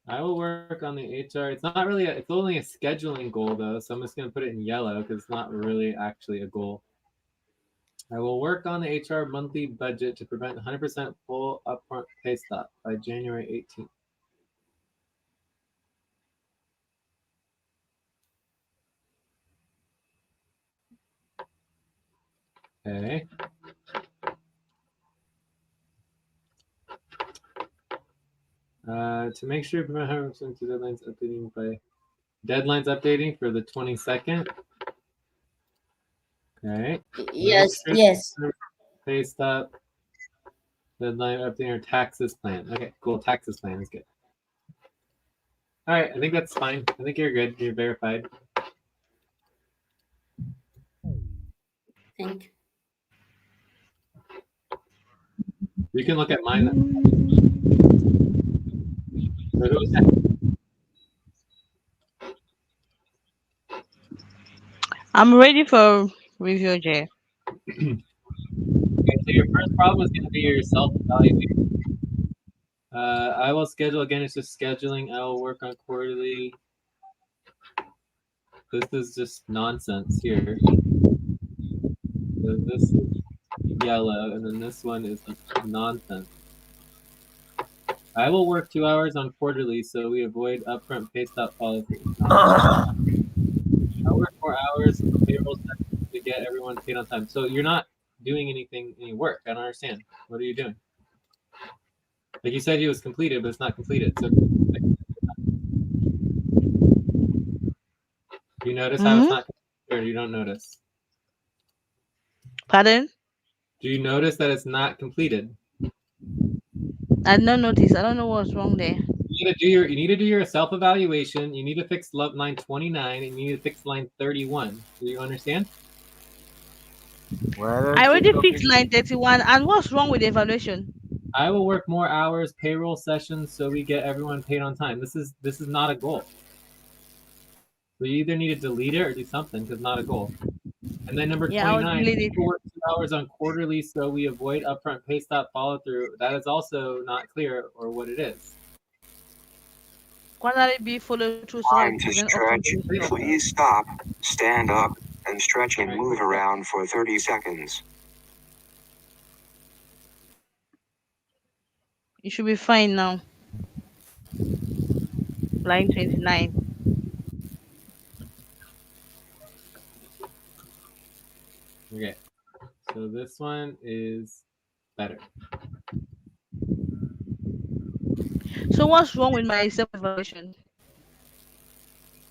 I will work on the HR. It's not really it's only a scheduling goal though, so I'm just going to put it in yellow because it's not really actually a goal. I will work on the HR monthly budget to prevent 100% full upfront pay stop by January 18th. Okay. To make sure prevent 100% to deadlines updating for the 22nd. Okay. Yes, yes. Pay stop. Deadline updating our taxes plan. Okay, cool. Taxes plan is good. All right, I think that's fine. I think you're good. You're verified. Thank you. You can look at mine. I'm ready for review, Jay. Okay, so your first problem is going to be your self-evaluation. I will schedule again. It's just scheduling. I will work on quarterly. This is just nonsense here. So this is yellow, and then this one is nonsense. I will work 2 hours on quarterly so we avoid upfront pay stop follow through. I work more hours payroll sessions to get everyone paid on time. So you're not doing any work. I don't understand. What are you doing? Like you said, it was completed, but it's not completed. So you notice how it's Hmm. not completed, or you don't notice? Pardon? Do you notice that it's not completed? I did not notice. I don't know what's wrong there. You need to do your self evaluation. You need to fix line 29, and you need to fix line 31. Do you understand? Where I is it already fixed located? line 31. And what's wrong with the evaluation? I will work more hours payroll sessions so we get everyone paid on time. This is not a goal. So you either need to delete it or do something because not a goal. And then number Yeah, I'll 29, delete it. people work 2 hours on quarterly so we avoid upfront pay stop follow through. That is also not clear or what it is. Quarterly be follow through so that we Time to prevent upfront stretch. pay stop. Please stop, stand up, and stretch All and right, move quick step. around for 30 seconds. It should be fine now. Line 29. Okay, so this one is better. So what's wrong with my self evaluation?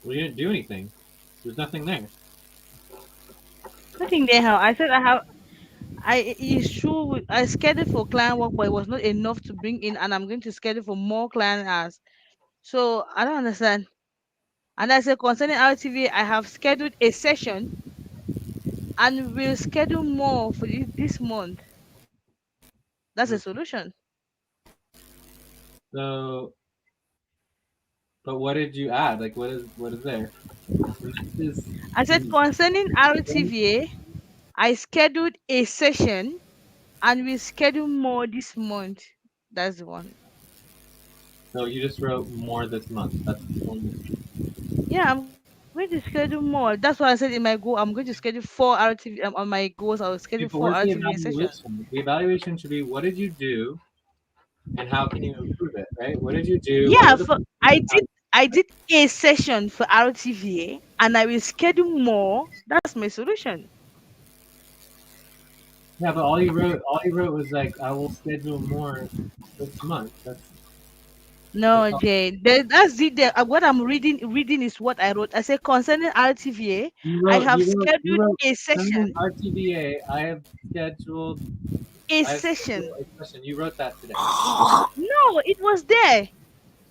We didn't do anything. There's nothing there. Nothing there. How I said I have. It's true. I scheduled for client work, but it was not enough to bring in, and I'm going to schedule for more client hours. So I don't understand. And I said concerning RTV, I have scheduled a session and will schedule more for this month. That's a Okay. solution. So, but what did you add? Like, what is there? And this is I said concerning RTVA, I scheduled a session and will schedule more this month. That's the one. so you just wrote more this month. That's only. Yeah, I'm going to schedule more. That's what I said in my goal. I'm going to schedule four RTV on my goals. I will schedule Okay, four but where's the RTV sessions. evaluation? The evaluation should be what did you do and how can you improve it, right? What did you do? What Yeah, were the for problems I and how? did I did a session for RTVA and I will schedule more. That's my solution. Yeah, but all you wrote was like, I will schedule more this month. That's No, all. Jay. That's it. What I'm reading is what I wrote. I said concerning RTVA, I have You scheduled wrote a sending session. RTVA. Scheduled A I have scheduled session. a session. You wrote that today. No, it was there.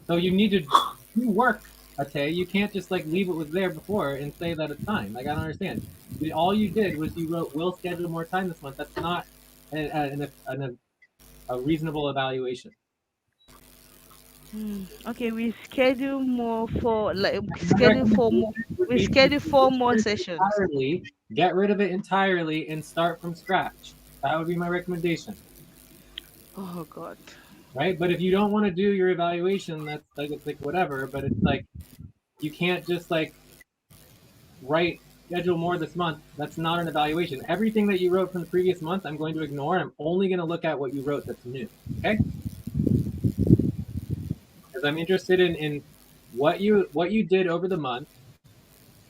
So you need to do work, okay? You can't just like leave what was there before and say that it's fine. Like I don't understand. All you did was you wrote, "We'll schedule more time this month." That's not a reasonable evaluation. Okay, we schedule more for like My schedule four more. recommendation would We be to schedule four more sessions. get rid of it entirely, and start from scratch. That would be my recommendation, Oh God. right? But if you don't want to do your evaluation, that's like it's like whatever. But it's like you can't just like write schedule more this month. That's not an evaluation. Everything that you wrote from the previous month, I'm going to ignore. I'm only going to look at what you wrote that's new. Okay? Because I'm interested in what you did over the month.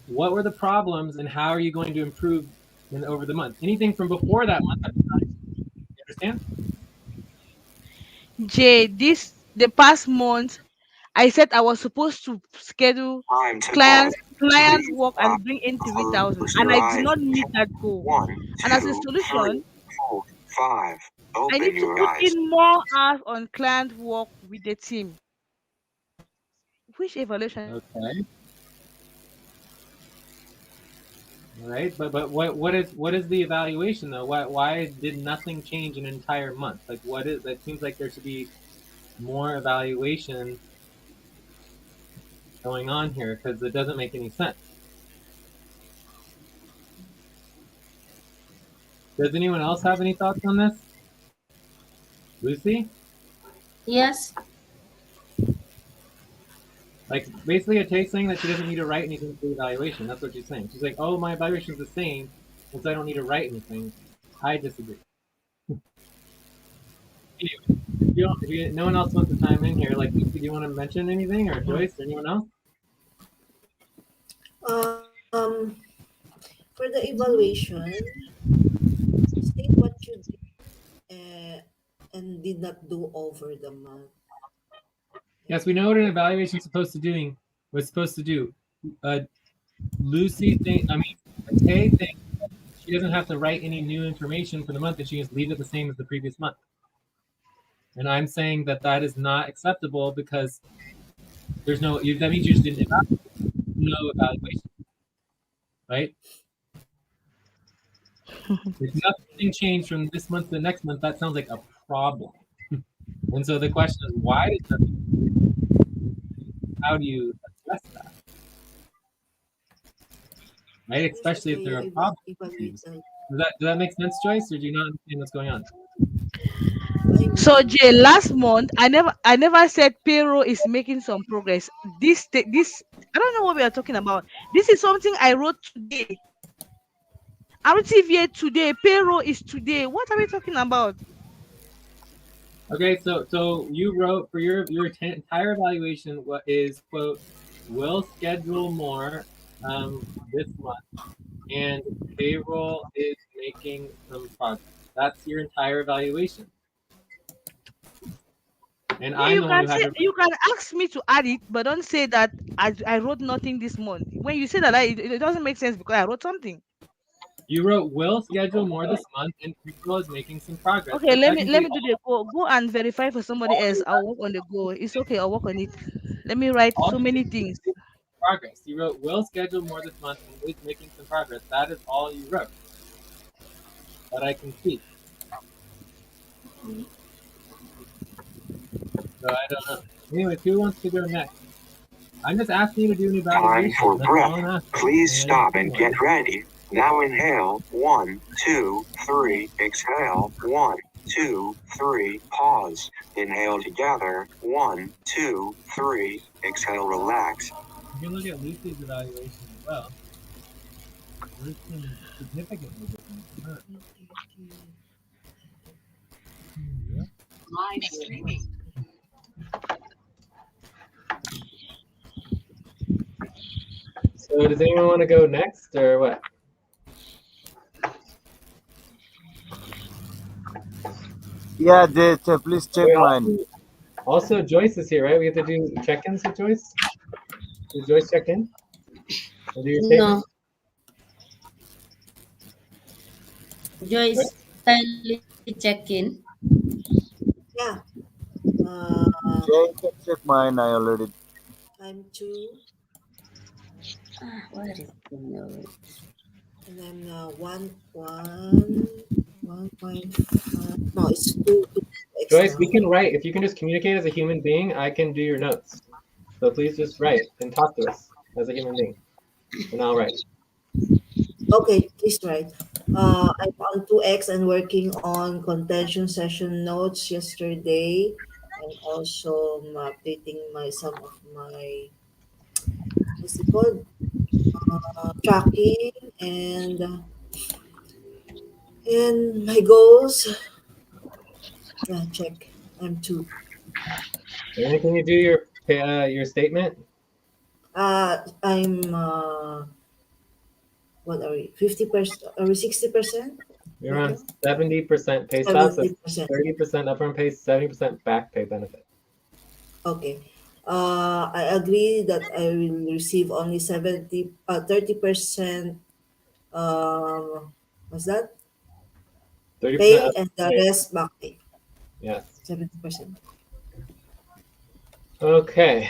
What were the problems, and how are you going to improve over the month? Anything from before that month, that's fine. You understand? Jay, this the past month I said I was supposed to schedule Time to pause. client Please work stop, and bring in 3,000 close and your I did eyes. not meet that goal. One, And as a two, three, solution, 4, 5. I Open need to your put eyes. in more hours on client work with the team. Which evaluation is this? Okay. All right. But what is the evaluation though? Why did nothing change an entire month? Like what is that seems like there should be more evaluation going on here because it doesn't make any sense. Does anyone else have any thoughts on this? Lucy? Yes. Like basically Tate's saying that she doesn't need to write anything for the evaluation. That's what she's saying. She's like, oh, my evaluation is the same, and so I don't need to write anything. I disagree. Anyway, no one else wants to chime in here, like, Lucy, do you want to mention anything, or Joyce, or anyone else? For the evaluation, state what you did and did not do over the month. Yes, we know what an evaluation is supposed to doing. Was supposed to do. Lucy think, I mean, Tay thinks she doesn't have to write any new information for the month, and she just leave it the same as the previous month. And I'm saying that that is not acceptable because there's no. That means you just didn't evaluate. No evaluation, right? If nothing changed from this month to the next month, that sounds like a problem. And so the question is, why does nothing? How do you address that? Right, Yes, especially if there are problem evaluate issues. the. Does that make sense, Joyce, or do you not understand what's going on? I So mean, Jay, last month I never said payroll is making some progress. This I don't know what we are talking about. This is something I wrote today. RTVA today, payroll is today. What are we talking about? Okay, so you wrote for your entire evaluation what is quote will schedule more this month, and payroll is making some progress. That's your entire evaluation, and Yeah, I'm you the one can who had say to. you can ask me to add it, but don't say that I wrote nothing this month. When you say that, it doesn't make sense because I wrote something. You wrote will schedule more this month, and payroll is making some progress. Okay, But let me let technically, me do the go and verify for somebody all else. you I'll work on the go. It's okay. I'll work on it. Let me write all so you many did things. is progress. You wrote will schedule more this month and is making some progress. That is all you wrote that I can see. So I don't know. Anyways, who wants to go next? I'm just asking you to do an Time evaluation. for That's breath. all I'm asking. Please And I don't stop see and one. get ready. Now inhale. 1, 2, 3. Exhale. 1, 2, 3. Pause. Inhale together. 1, 2, 3. Exhale. Relax. You can look at Lucy's evaluation as well. There's some significantly different. Huh. Yeah. Live streaming. So does anyone want to go next or what? Yeah, please check Wait, mine. also, Joyce is here, right? We have to do check-ins with Joyce. Did Joyce check in? Or do your statement? No, Right? Joyce, kindly check in. yeah. Uh, Jay, can check mine. I already. I'm 2, Where is the note? and then 1.5. No, it's 2x Joyce, we now. can write. If you can just communicate as a human being, I can do your notes. So please just write and talk to us as a human being, and I'll write. Okay, please write. I'm on 2x and working on contention session notes yesterday, and also updating some of my, what's it called, tracking and my goals. Yeah, check. I'm 2. And can you do your statement? I'm what are we? 50%? Are we 60% You're right on now? 70% pay stop, so 70%. 30% upfront pay, 70% back pay benefit. Okay. I agree that I will receive only 30%, what's that? 30% Pay upfront and the pay. rest back pay. Yes. 70%. Okay.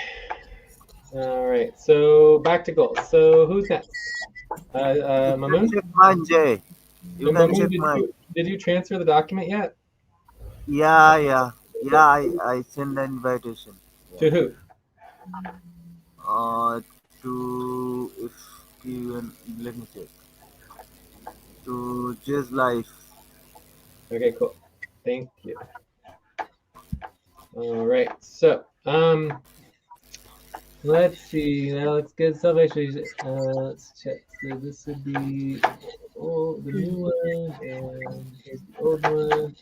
All right. So back to goals. So who's next? You can Mamoon? check mine, Jay. You can Mamoon, check mine. did you transfer the document yet? Yeah, yeah, yeah. I send an invitation. Yeah. To who? Uh, to if given, let me check. To Jay's life. Okay, cool. Thank you. All right. So, let's see. Now let's get stuff actually. Let's check. So this would be the new one, and here's the old one.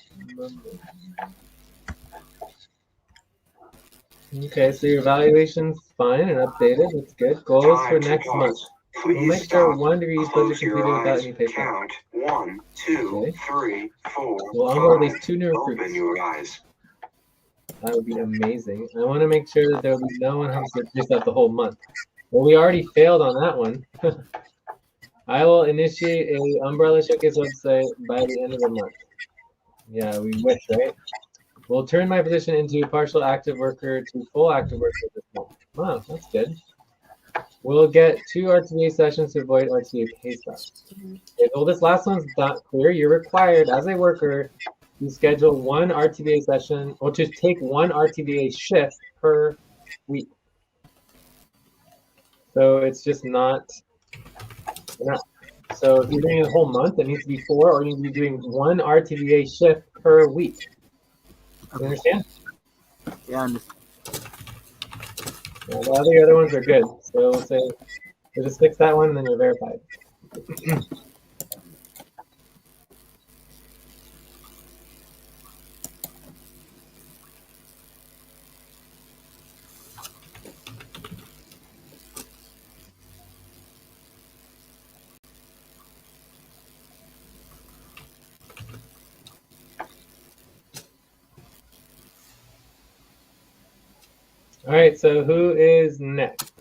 Okay, so your evaluation's fine and updated. That's good. Goals for Time to next month. pause. We'll Please make sure stop. 1 degree budget Close your completed without eyes. any pay stop. Count 1, 2, Okay. 3, 4, We'll onboard at 5. least 2 new Open recruits. your eyes. That would be amazing. I want to make sure that there will be no one who's just out the whole month. Well, we already failed on that one. I will initiate a Umbrella Showcase website by the end of the month. Yeah, we wish, right? We'll turn my position into partial active worker to full active worker this month. Wow, that's good. We'll get 2 RTA sessions to avoid RTA pay stops. Okay, well, this last one's not clear. You're required as a worker to schedule 1 RTBA session or to take 1 RTBA shift per week. So it's just not enough. So if you're doing a whole month, it needs to be 4, or you need to be doing 1 RTBA shift per week. You understand? Yeah, understand. Yeah, the other ones are good. So we'll say we'll just fix that one and then you're verified. All right, so who is next?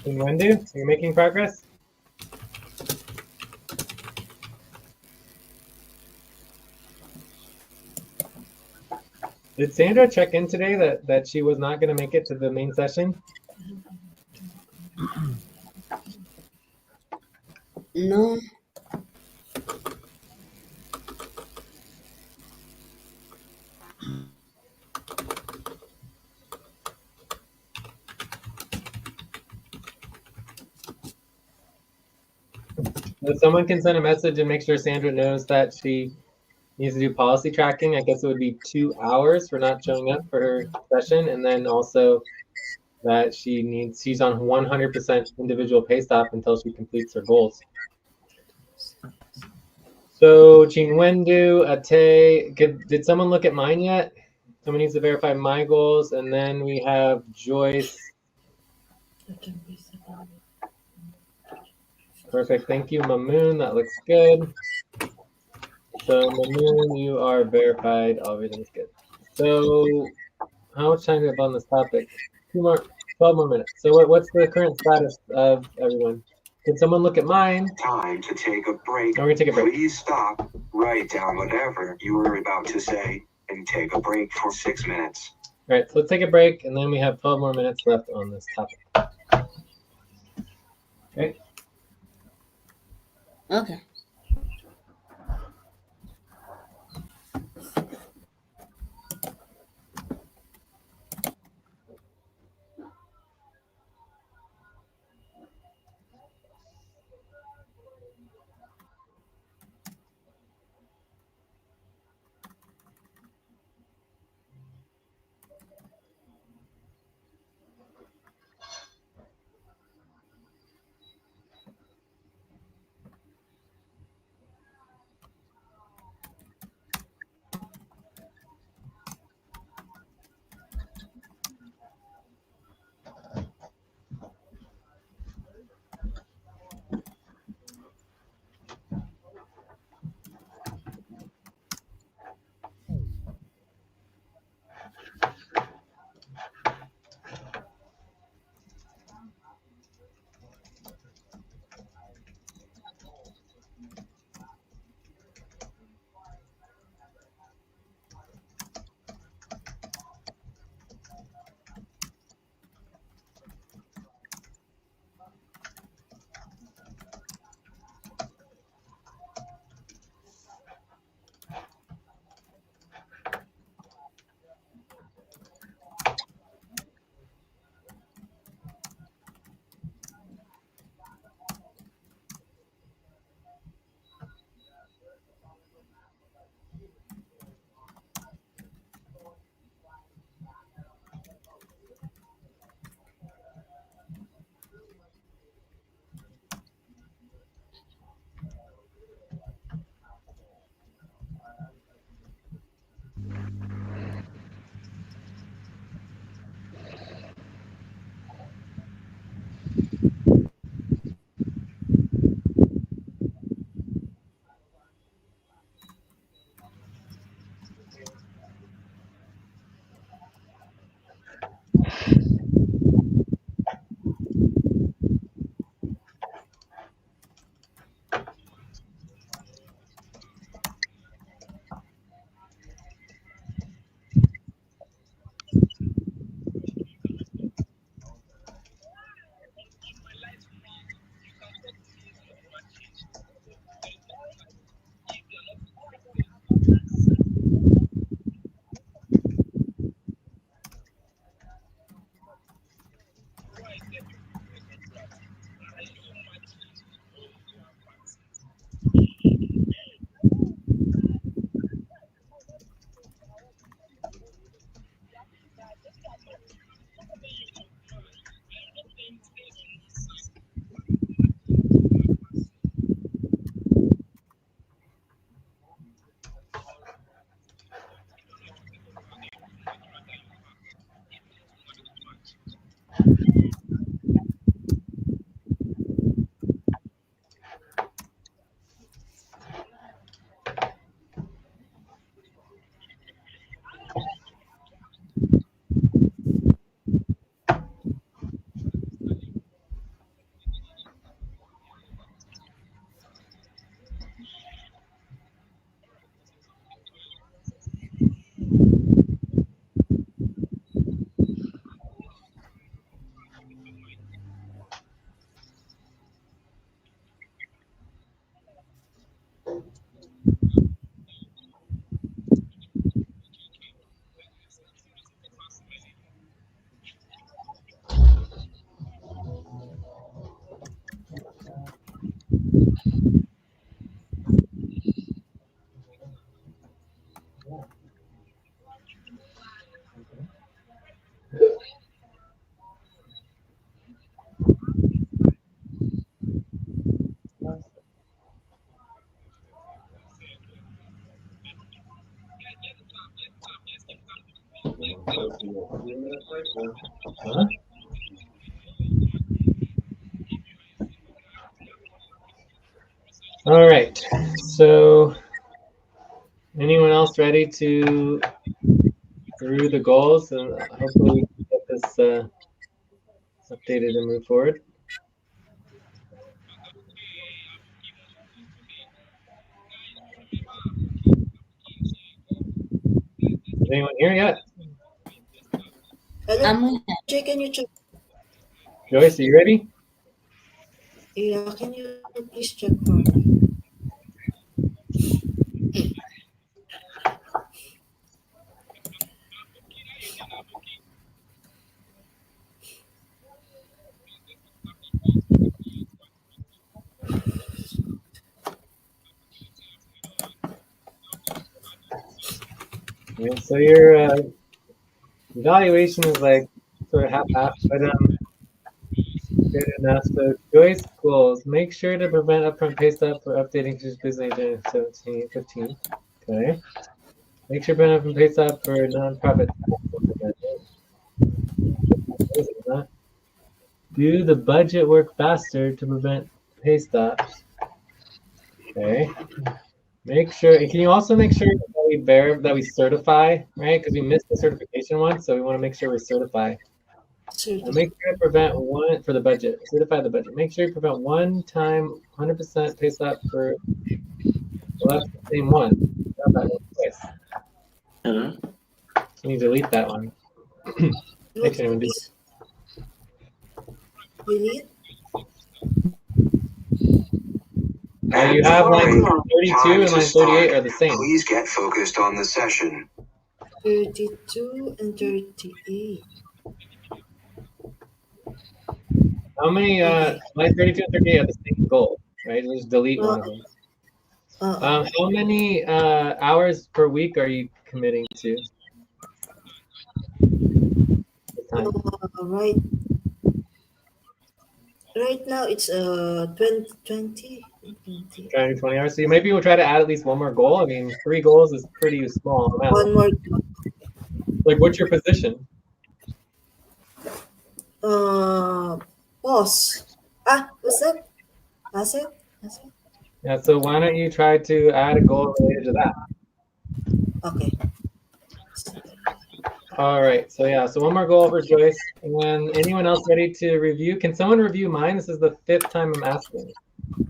Wendu, are you making progress? Did Sandra check in today that she was not going to make it to the main session? No. If someone can send a message and make sure Sandra knows that she needs to do policy tracking, I guess it would be 2 hours for not showing up for her session, and then also that she's on 100% individual pay stop until she completes her goals. So Chinwendu, Ate, did someone look at mine yet? Someone needs to verify my goals, and then we have Joyce. Perfect, thank you, Mamoon, that looks good. So Mamoon, you are verified, everything's good. So how much time do we have on this topic? 12 more minutes. So what's the current status of everyone? Can someone look at mine? Time to take a break. Oh, we're gonna take a break. Please stop, write down whatever you were about to say, and take a break for 6 minutes. All right, so let's take a break, and then we have 12 more minutes left on this topic. Okay. Okay. Huh? All right. So, anyone else ready to through the goals, and hopefully we can get this updated and move forward? Is anyone here yet? Hello, I'm Jay, can you check? Joyce, are you ready? Yeah, can you please check for me? Yeah, so your evaluation is like sort of half-half, but good enough. So Joyce goals: make sure to prevent upfront pay stub for updating to business agent 17, 15. Okay. Make sure to prevent upfront pay stub for nonprofit. Do the budget work faster to prevent pay stops? Okay. Make sure, and can you also make sure that we certify, right? Because we missed the certification one, so we want to make sure we certify. Make sure to prevent one for the budget. Certify the budget. Make sure you prevent one time 100% pay stop for. Well, that's the same one. Got that one twice. So you delete that one. Make What sure anyone do. is delete? You have line Sorry, 32 time and to line 38 start. are the same. Please get focused on the session. 32 and 38. How many Okay. line 32 and 38 are the same goal, right? We'll just delete one of them. How many hours per week are you committing to? Right. Right now it's 20. Trying to do 20 hours. So maybe we'll try to add at least one more goal. I mean, 3 goals is pretty small amount. One more. Like, what's your position? Boss. What's that? That's it. Yeah, so why don't you try to add a goal related to that? Okay. All right, so yeah, so one more goal for Joyce. And then anyone else ready to review? Can someone review mine? This is the 5th time I'm asking.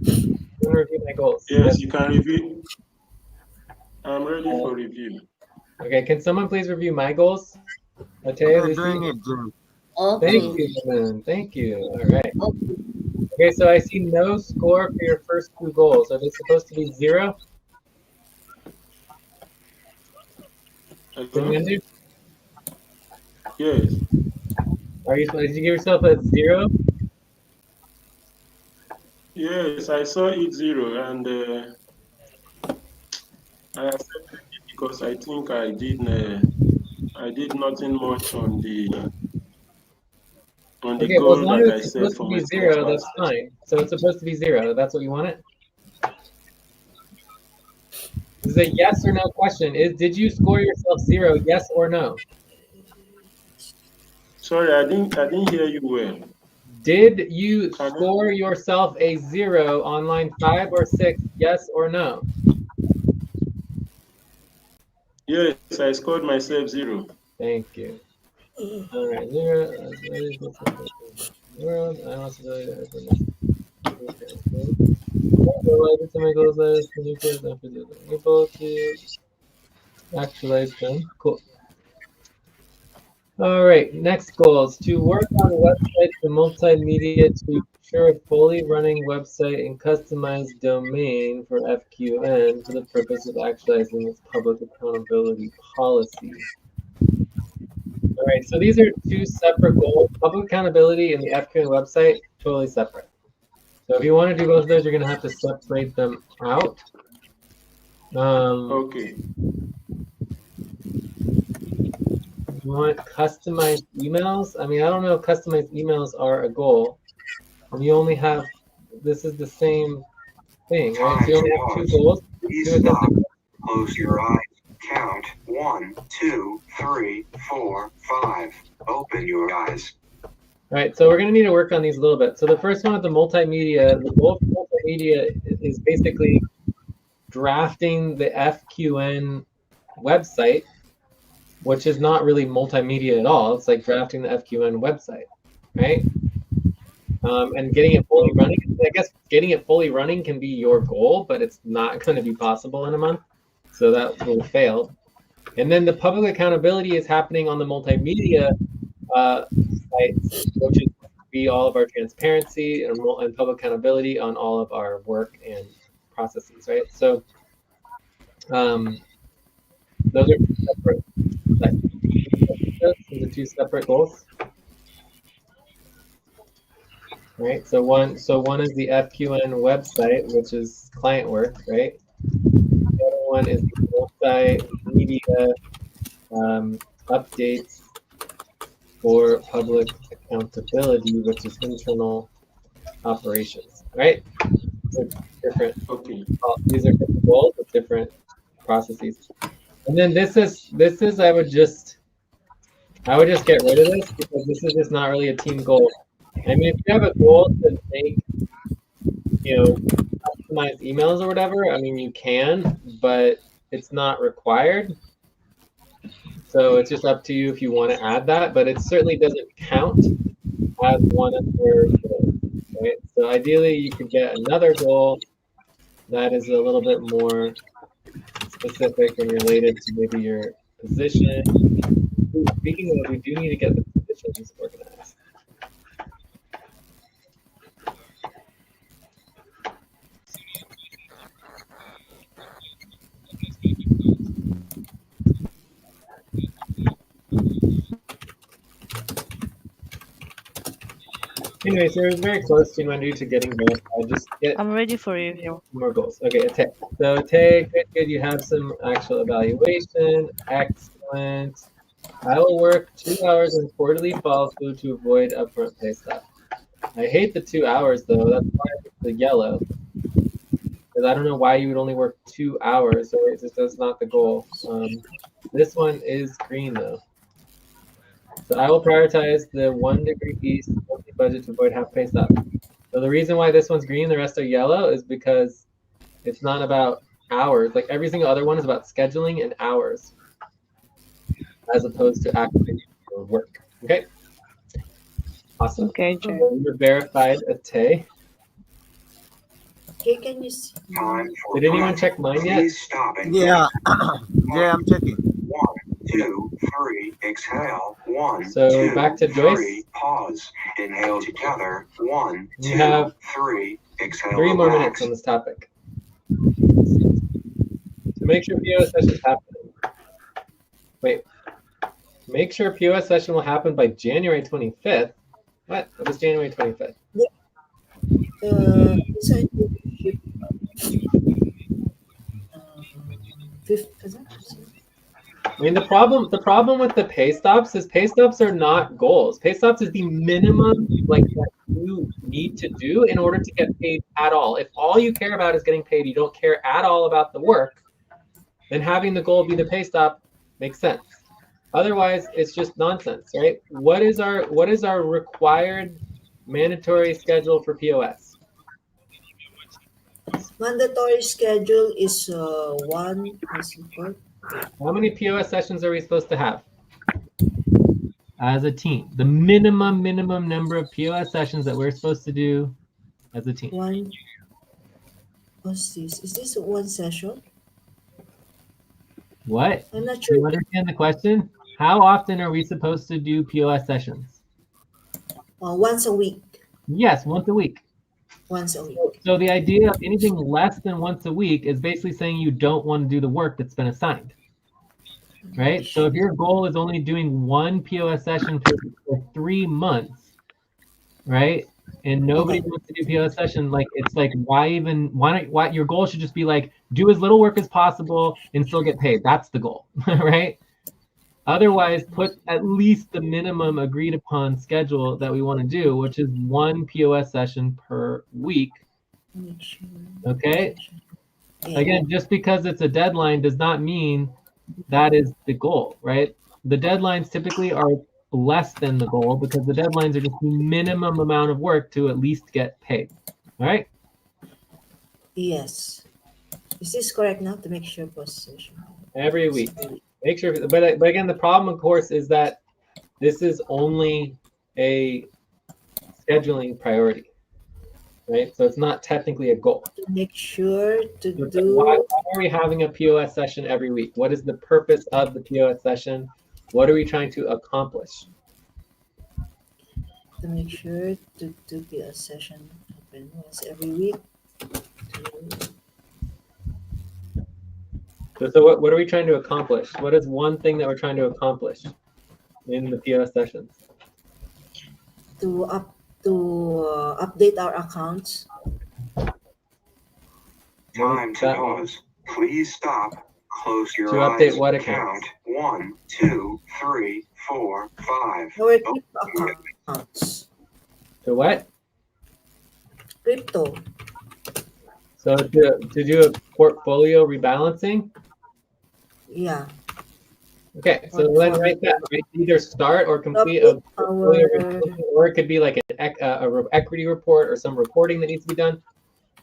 Someone review my goals. Yes, you can review. I'm ready for review. Okay, can someone please review my goals? Okay, We're Lucy. doing it, Jim. okay. Thank you, man. Thank you. All right. Okay, so I see no score for your first 2 goals. Are they supposed to be 0? Hello? Did Yes. you give yourself a 0? Yes, I saw it 0 and I accepted it because I think I did nothing much on the Okay, well, as goal long that as I it's set supposed to for be myself 0, last that's year. fine. So it's supposed to be 0. That's what you want it? This is a yes or no question. Did you score yourself 0, yes or no? Sorry, I didn't hear you well. Did you Can score yourself a 0 on line 5 or 6, yes or no? Yes, I scored myself 0. Thank you. All right, 0. World, I also able to actualize them. Cool. All right, next goals. To work on websites and multimedia to ensure a fully running website and customized domain for FQN for the purpose of actualizing its public accountability policy. All right, so these are 2 separate goals. Public accountability and the FQN website, totally separate. So if you want to do both of those, you're going to have to separate them out. Okay. You want customized emails? I mean, I don't know if customized emails are a goal. And you only have, this is the same thing, right? So you only have 2 goals. Please Do it stop. Close your eyes. Count 1, 2, 3, 4, 5. Open your eyes. All right, so we're going to need to work on these a little bit. So the first one, the multimedia, the goal for multimedia is basically drafting the FQN website, which is not really multimedia at all. It's like drafting the FQN website, right? And getting it fully running. I guess getting it fully running can be your goal, but it's not going to be possible in a month. So that will fail. And then the public accountability is happening on the multimedia sites, which is be all of our transparency and public accountability on all of our work and processes, right? So those are two separate the two separate goals. Right. So one is the FQN website, which is client work, right? The other one is the multimedia updates for public accountability, which is internal operations, right? So different. Okay. These are different goals with different processes. And then this is I would just get rid of this because this is just not really a team goal. I mean, if you have a goal to make, customize emails or whatever, I mean, you can, but it's not required. So it's just up to you if you want to add that, but it certainly doesn't count as one of your goals, right? So ideally, you could get another goal that is a little bit more specific and related to maybe your position. Speaking of, we do need to get the positions organized. Anyway, so we're very close to Wendy to getting verified. Just get I'm ready for review. more goals. Okay, Tay. So Tay, good. You have some actual evaluation. Excellent. I will work 2 hours in quarterly follow-through to avoid upfront pay stuff. I hate the 2 hours though. That's why it's the yellow. Because I don't know why you would only work 2 hours, or it's just that's not the goal. This one is green though. So I will prioritize the 1 degree east monthly budget to avoid half pay stuff. So the reason why this one's green, the rest are yellow, is because it's not about hours. Like every single other one is about scheduling and hours, as opposed to actually work. Okay. Awesome. Okay, Jay. You're verified, Tay. Okay, can you see? Time for Did anyone breath. check mine yet? Please stop and Yeah, yeah, I'm checking. 1, 2, 3. Exhale. 1, So 2, back to Joyce. 3. Pause. Inhale together. 1, You 2, have 3. Exhale. 3 more relax. minutes on this topic. So make sure POS session is happening. Wait. Make sure POS session will happen by January 25th. What? What is January 25th? Design leadership, fifth, I mean, the problem with the pay stops is pay stops are not goals. Pay stops is the minimum like that you need to do in order to get paid at all. If all you care about is getting paid, you don't care at all about the work, then having the goal be the pay stop makes sense. Otherwise, it's just nonsense, right? What is our required mandatory schedule for POS? mandatory schedule is one. How many POS sessions are we supposed to have as a team? The minimum number of POS sessions that we're supposed to do as a team. One. What's this? Is this one session? What? I'm not Do sure. you understand the question? How often are we supposed to do POS sessions? Once a week. Yes, once a week. Once a week. So the idea of anything less than once a week is basically saying you don't want to do the work that's been assigned. Right? So if your goal is only doing one POS session for 3 months, right? And nobody wants to do POS session, like it's like why your goal should just be like do as little work as possible and still get paid. That's the goal, right? Otherwise, put at least the minimum agreed upon schedule that we want to do, which is 1 POS session per week. Okay? Again, just because it's a deadline does not mean that is the goal, right? the deadlines typically are less than the goal because the deadlines are just the minimum amount of work to at least get paid. All right? Yes. Is this correct now to make sure post-session? Every week. Make sure, but again, the problem, of course, is that this is only a scheduling priority, right? So it's not technically a goal. To make sure to So do. why are we having a POS session every week? What is the purpose of the POS session? What are we trying to accomplish? To make sure to do a session happen once every week. So what are we trying to accomplish? What is one thing that we're trying to accomplish in the POS sessions? To update our accounts. Time to pause. Please stop. Close your To eyes. update what account? Count 1, 2, 3, 4, 5. Our crypto accounts. To what? Crypto. So to do a portfolio rebalancing? Yeah. Okay, so then write that. Right? Either start or complete a portfolio rebalancing, or it could be like an equity report or some reporting that needs to be done.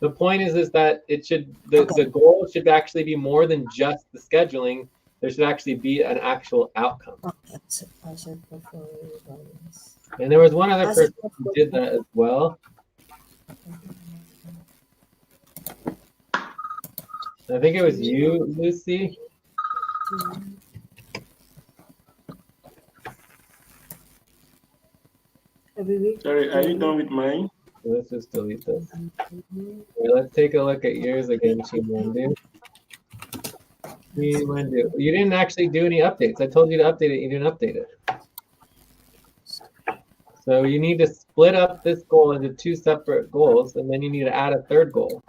The point is that it should the goal should actually be more than just the scheduling. There should actually be an actual outcome. And there was one other person who did that as well. I think it was you, Lucy. Every week. Sorry, are you done with mine? Let's just delete this. Okay, let's take a look at yours again, Chinwendu. You didn't actually do any updates. I told you to update it. You didn't update it. So you need to split up this goal into two separate goals, and then you need to add a third goal.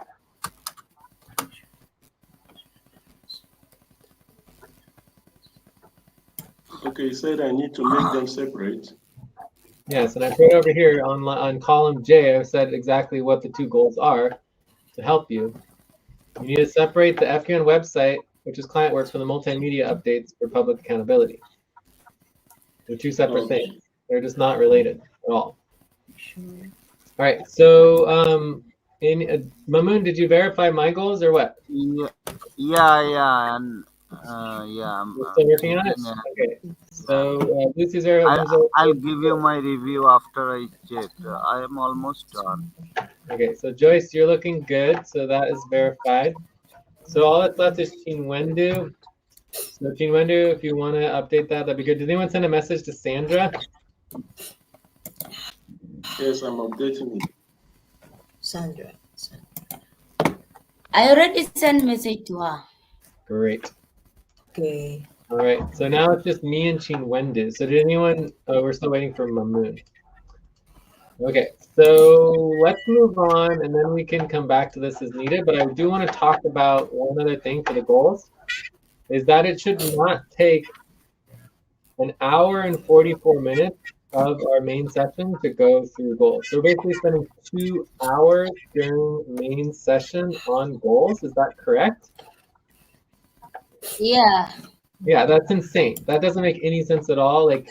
Okay, you said I need to make them separate. Yes, and I put over here on column J, I said exactly what the two goals are to help you. You need to separate the FQN website, which is client work, from the multimedia updates for public accountability. They're two separate things. They're just not related at all. All right, so Mamoon, did you verify my goals or what? Yeah, and I'm You're still working on it? Okay. So Lucy's there. I'll give you my review after I check. I am almost done. Okay, so Joyce, you're looking good. So that is verified. So all that's left is Chinwendu. So Chinwendu, if you want to update that, that'd be good. Did anyone send a message to Sandra? Yes, I'm updating it. Sandra. I already sent message to her. Great. Okay. All right, so now it's just me and Chinwendu. So did anyone, we're still waiting for Mamoon. Okay, so let's move on and then we can come back to this as needed. But I do want to talk about one other thing for the goals, is that it should not take an hour and 44 minutes of our main session to go through goals. So we're basically spending 2 hours during main session on goals. Is that correct? Yeah. Yeah, that's insane. That doesn't make any sense at all. Like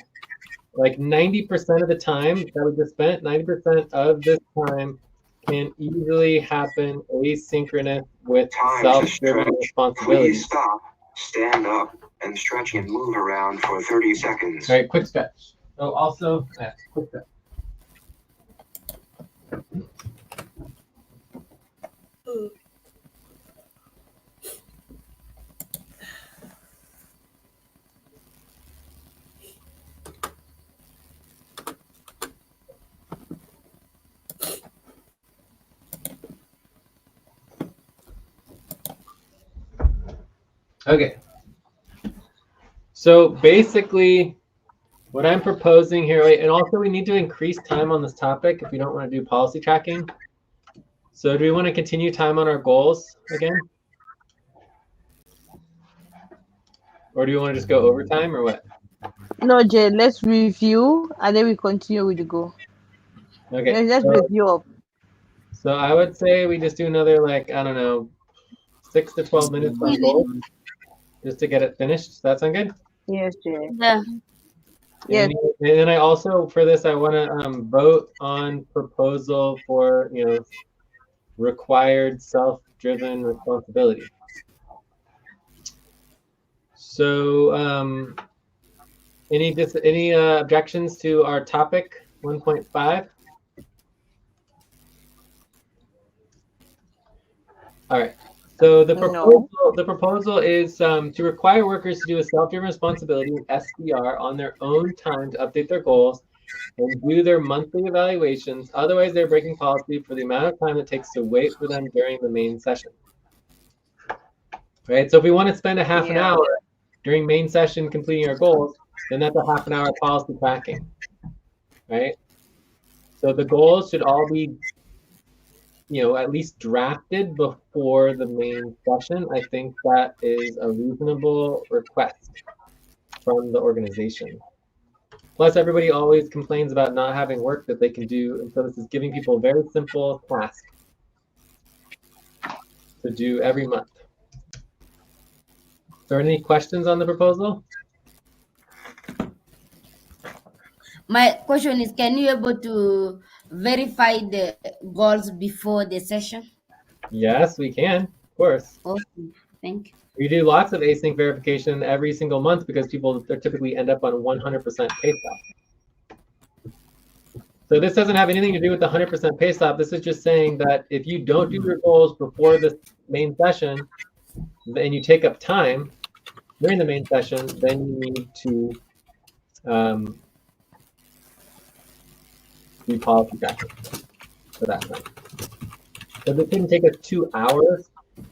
90% of the time that we just spent, 90% of this time can easily happen asynchronous with self-driven responsibility. Please stop, stand up, and stretch and move around for 30 seconds. All right, quick stretch. Oh, also, quick stretch. Okay. So basically, what I'm proposing here, and also we need to increase time on this topic if we don't want to do policy tracking. So do we want to continue time on our goals again? Or do you want to just go overtime or what? No, Jay, let's review and then we continue with the goal. Okay. Let's review up. So I would say we just do another, like, I don't know, 6 to 12 minutes on goals just to get it finished. Does that sound good? Yes, Jay. Yeah. Yes. And then I also, for this, I want to vote on proposal for, required self-driven responsibility. So, any objections to our topic 1.5? All right. So No. the proposal is to require workers to do a self-driven responsibility (SDR) on their own time to update their goals and do their monthly evaluations. Otherwise, they're breaking policy for the amount of time it takes to wait for them during the main session. Right. So if we want to spend a half an Yeah. hour during main session completing our goals, then that's a half an hour policy tracking. Right. So the goals should all be, at least drafted before the main session. I think that is a reasonable request from the organization. Plus, everybody always complains about not having work that they can do, and so this is giving people a very simple task to do every month. So, any questions on the proposal? My question is, can you able to verify the goals before the session? Yes, we can, of course. Okay, thank you. We do lots of async verification every single month because people typically end up on 100% pay stop. So this doesn't have anything to do with the 100% pay stop. This is just saying that if you don't do your goals before the main session, and you take up time during the main session, then you need to do policy tracking for that time. So this didn't take us 2 hours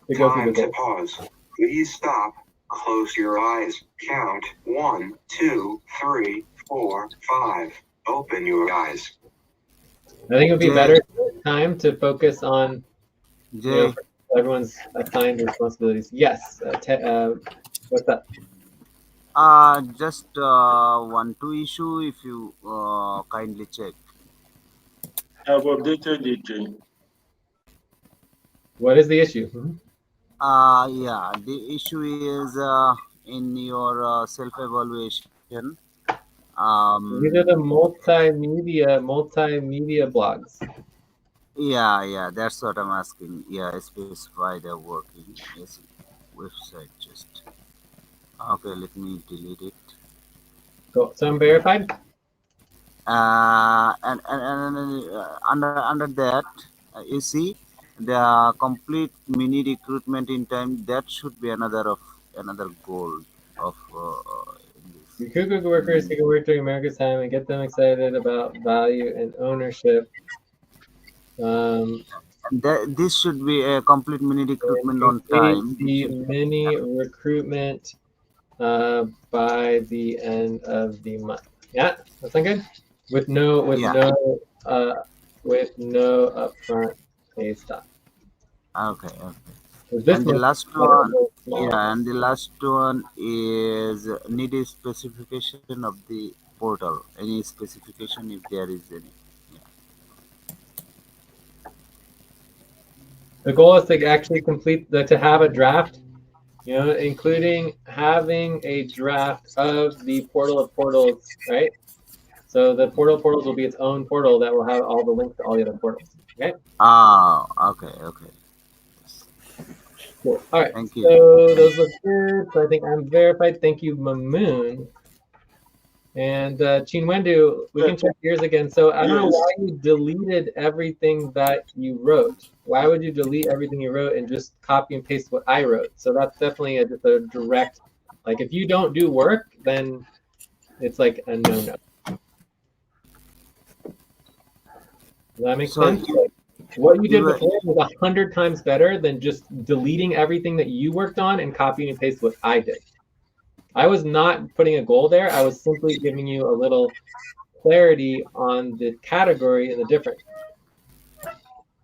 to go through the Time to goals. pause. Please stop. Close your eyes. Count 1, 2, 3, 4, 5. Open your eyes. I think it would be Jay, better time to focus on, Jay, everyone's assigned responsibilities. Yes, what's up? just one two issue if you kindly check. I've updated it, Jay. What is the issue? Yeah, the issue is in your self-evaluation. These are the multimedia blogs. Yeah, that's what I'm asking. Yeah, specify the working yes, website just. Okay, let me delete it. Cool. So I'm verified. And under that, you see the complete mini recruitment in time. That should be another goal of this. Recruit good workers who can work during America's time and get them excited about value and ownership. This should be a complete mini And recruitment on complete time. the mini recruitment by the end of the month. Yeah, that sound good? With no Yeah. upfront pay stop. Okay. This And the month last is one, smaller. yeah, and the last one is need a specification of the portal. Any specification if there is any. The goal is to actually to have a draft, including having a draft of the portal of portals, right? So the portal of portals will be its own portal that will have all the links to all the other portals. Okay. Okay. Cool. All right. Thank you. So those look good. So I think I'm verified. Thank you, Mamoon. And Chinwendu, we can check yours again. So I don't know Yes. why you deleted everything that you wrote. Why would you delete everything you wrote and just copy and paste what I wrote? So that's definitely just a direct, like if you don't do work, then it's like a no-no. Does that make So sense? What you did you before was 100 times better than just deleting everything that you worked on and copying and paste what I did. I was not putting a goal there. I was simply giving you a little clarity on the category and the difference.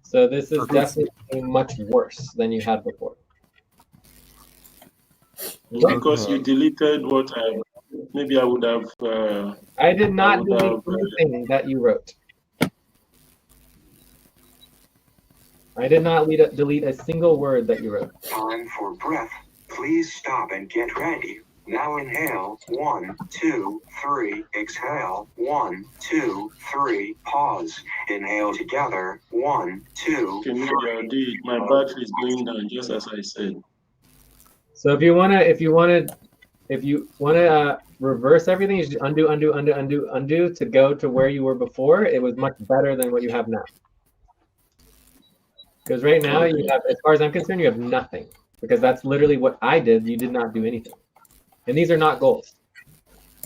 So this is okay. definitely much worse than you had before. Because you deleted what maybe I would have. I did not would delete have, anything that you wrote. I did not delete a single word that you wrote. Time for breath. Please stop and get ready. Now inhale, 1, 2, 3, exhale, 1, 2, 3, pause, inhale together, 1, 2, Okay, maybe I'll do it. My battery is going down, just as I said. So if you wanna reverse everything, you just undo to go to where you were before. It was much better than what you have now. Because right now you Okay. have, as far as I'm concerned, you have nothing. Because that's literally what I did. You did not do anything. And these are not goals.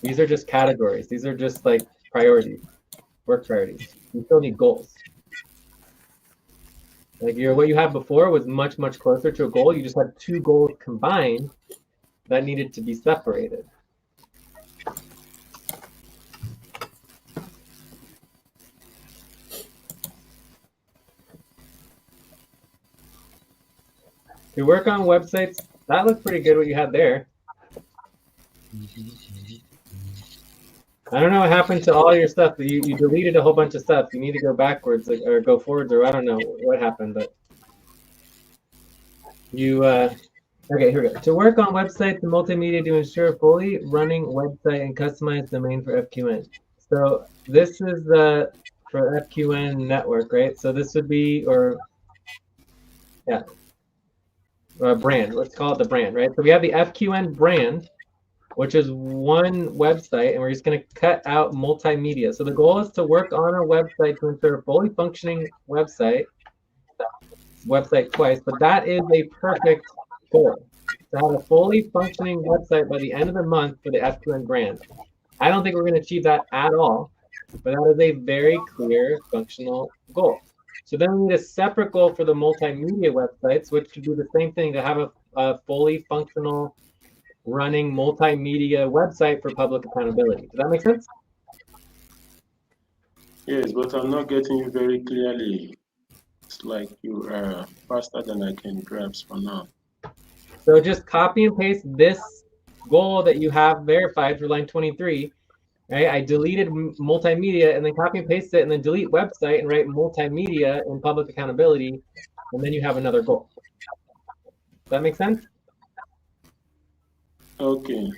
These are just categories. These are just like priorities, work priorities. You still need goals. Like what you had before was much, much closer to a goal. You just had two goals combined that needed to be separated. To work on websites, that looked pretty good what you had there. I don't know what happened to all your stuff. You deleted a whole bunch of stuff. You need to go backwards or go forwards, or I don't know what happened, but you okay, here we go. To work on websites and multimedia to ensure fully running website and customized domain for FQN. So this is the for FQN network, right? So this would be, or yeah, brand. Let's call it the brand, right? So we have the FQN brand, which is one website, and we're just going to cut out multimedia. So the goal is to work on a website to ensure a fully functioning website twice, but that is a perfect goal. To have a fully functioning website by the end of the month for the FQN brand. I don't think we're going to achieve that at all, but that is a very clear functional goal. So then we need a separate goal for the multimedia websites, which could do the same thing, to have a fully functional running multimedia website for public accountability. Does that make sense? Yes, but I'm not getting you very clearly. It's like you are faster than I can grasp for now. So just copy and paste this goal that you have verified for line 23. Right? I deleted multimedia and then copy and paste it and then delete website and write multimedia in public accountability, and then you have another goal. Does that make sense? Okay.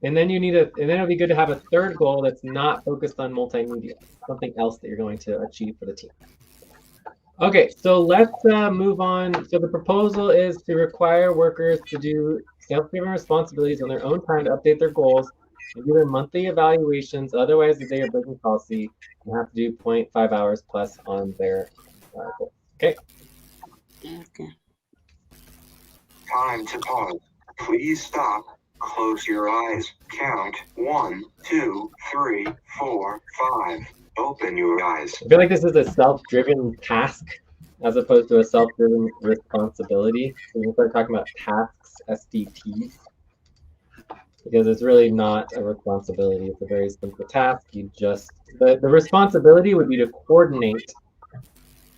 And then you need and then it'll be good to have a third goal that's not focused on multimedia, something else that you're going to achieve for the team. Okay, so let's move on. So the proposal is to require workers to do self-driven responsibilities on their own time to update their goals and do their monthly evaluations. Otherwise, the day of breaking policy, you have to do 0.5 hours plus on their goals. Okay. Okay. Time to pause. Please stop. Close your eyes. Count 1, 2, 3, 4, 5. Open your eyes. I feel like this is a self-driven task as opposed to a self-driven responsibility. So we can start talking about tasks, SDTs, because it's really not a responsibility. It's a very simple task. You just, the responsibility would be to coordinate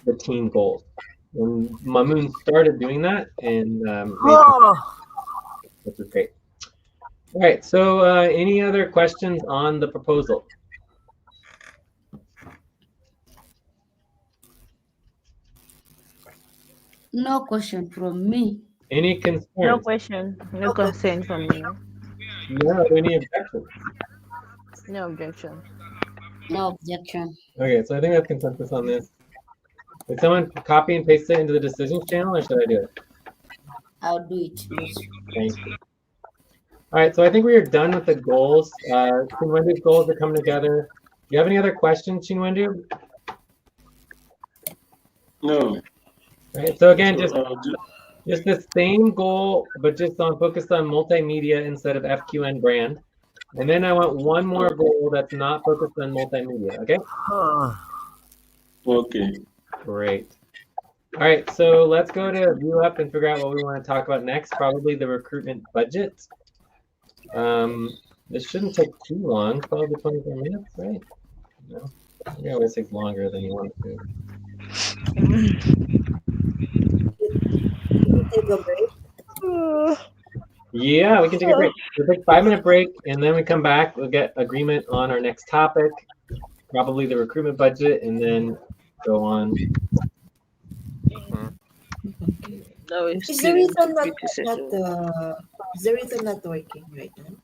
the team goals. And Mamoon started doing that, and which is great. All right, so any other questions on the proposal? No question from me. Any concerns? No question. No concern from me. No, any objections? No objection. No objection. Okay, so I think we have consensus on this. Did someone copy and paste it into the decisions channel, or should I do it? I'll do it. Yes. Thank you. All right, so I think we are done with the goals. Chinwendu's goals are coming together. Do you have any other questions, Chinwendu? No. All right, so again, So just the same goal, but just focused on multimedia instead of FQN brand. And then I want one more goal that's not focused on multimedia, okay? Okay. Great. All right, so let's go to view up and figure out what we want to talk about next, probably the recruitment budget. This shouldn't take too long, probably 24 minutes, right? No, it always takes longer than you want it Can we take a break? to. Yeah, we can take a break. We'll take a 5-minute break, and then we come back. We'll get agreement on our next topic, probably the recruitment budget, and then go on. That was Is the reason pretty simple. is the reason not working right now?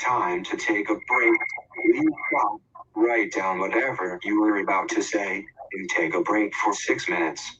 Time to take a break. Please stop. Write down whatever you were about to say and take a break for 6 minutes.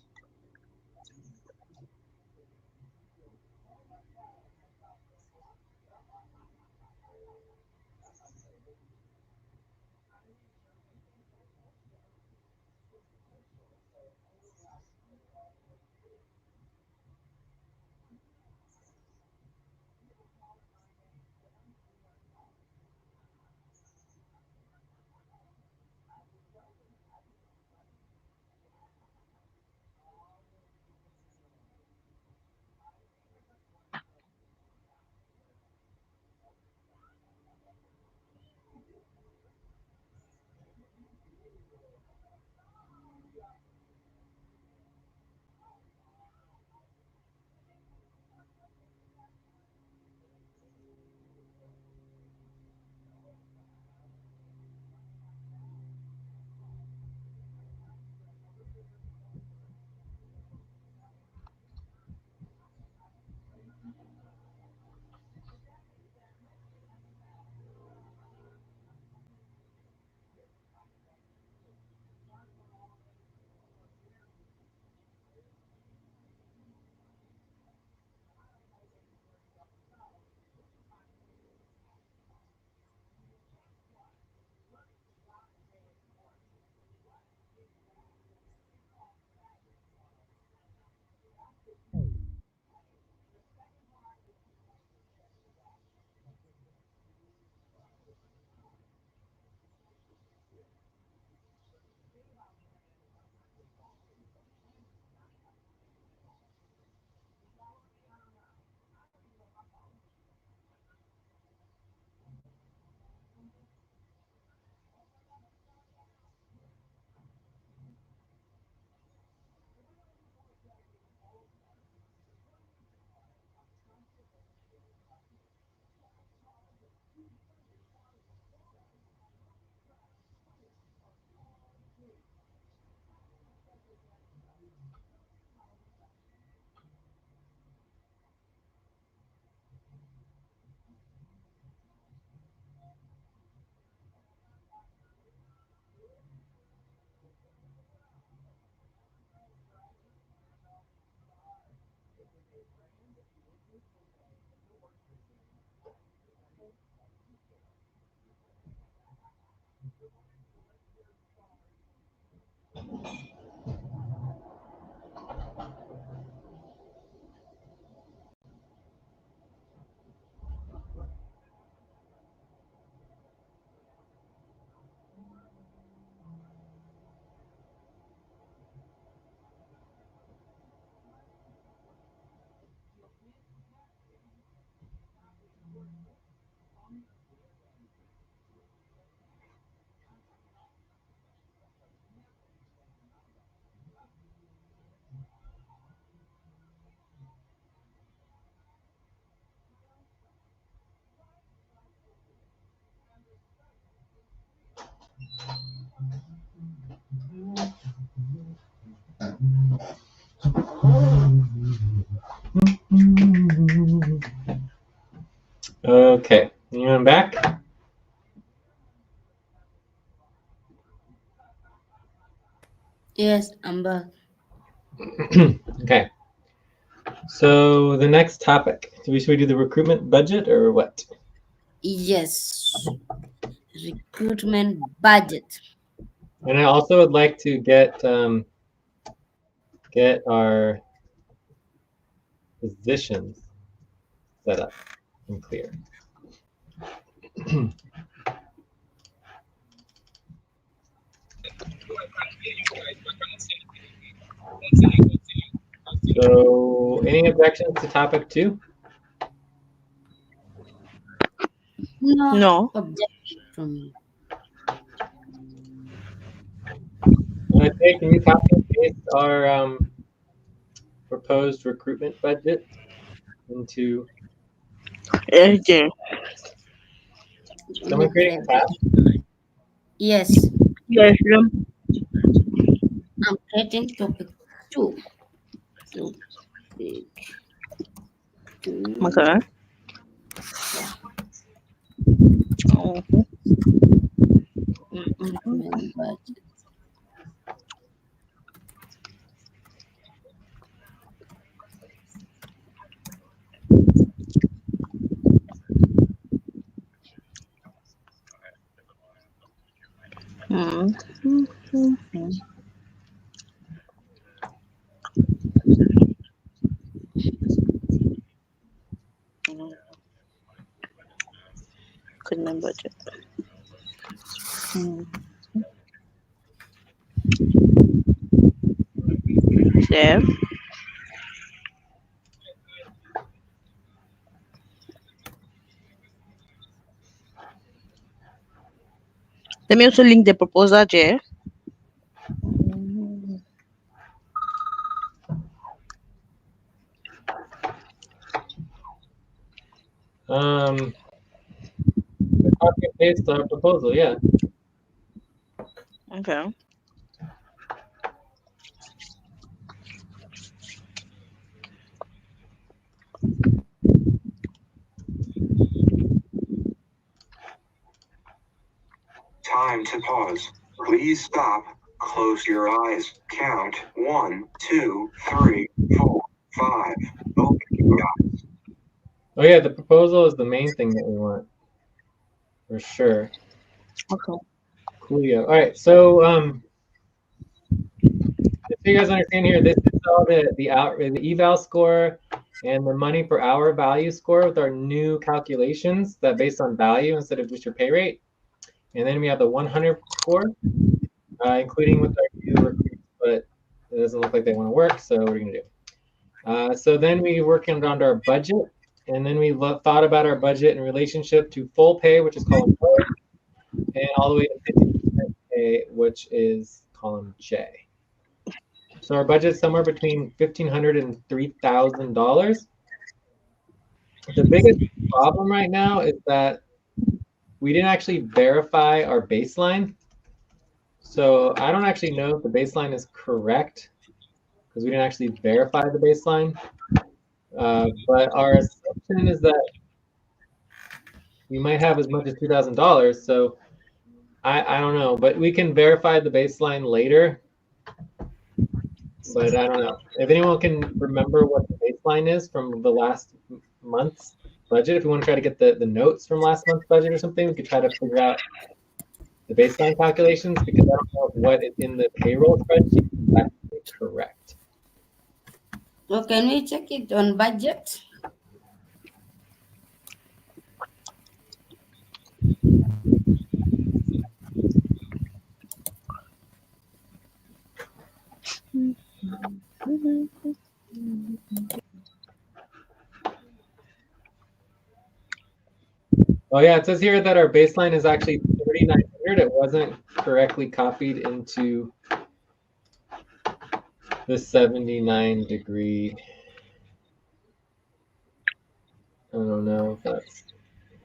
Okay, anyone back? Yes, I'm back. Okay. So the next topic, should we do the recruitment budget or what? Yes, recruitment budget. And I also would like to get our positions set up and clear. So, any objections to topic 2? No No. objection from me. Jay, can you copy and paste our proposed recruitment budget into? Okay. Someone creating a tab? Yes, Yes. I'm creating topic 2. Topic 2. Okay. Yeah. Mhm. Recruitment budget. Mhm. Couldn't budget. There. Let me also link the proposal, Jay. Copy and paste our proposal, yeah. Okay. Time to pause. Please stop. Close your eyes. Count 1, 2, 3, 4, 5. Open your eyes. Oh yeah, the proposal is the main thing that we want, for sure. Okay. Coolio. All right, so just so you guys understand here, this is all the eval score and the money per hour value score with our new calculations that based on value instead of just your pay rate. And then we have the 100 score, including with our new recruits, but it doesn't look like they want to work, so what are we gonna do? So then we worked on our budget, and then we thought about our budget in relationship to full pay, which is column O, and all the way to 50% pay, which is column J. So our budget is somewhere between $1,500 and $3,000. The biggest problem right now is that we didn't actually verify our baseline. So I don't actually know if the baseline is correct because we didn't actually verify the baseline. But our assumption is that we might have as much as $2,000. So I don't know, but we can verify the baseline later. But I don't know. If anyone can remember what the baseline is from the last month's budget, if we want to try to get the notes from last month's budget or something, we could try to figure out the baseline calculations because I don't know if what is in the payroll spreadsheet is actually correct. So can we check it on budget? Oh yeah, it says here that our baseline is actually 3,900. It wasn't correctly copied into the 79-degree. I don't know if that's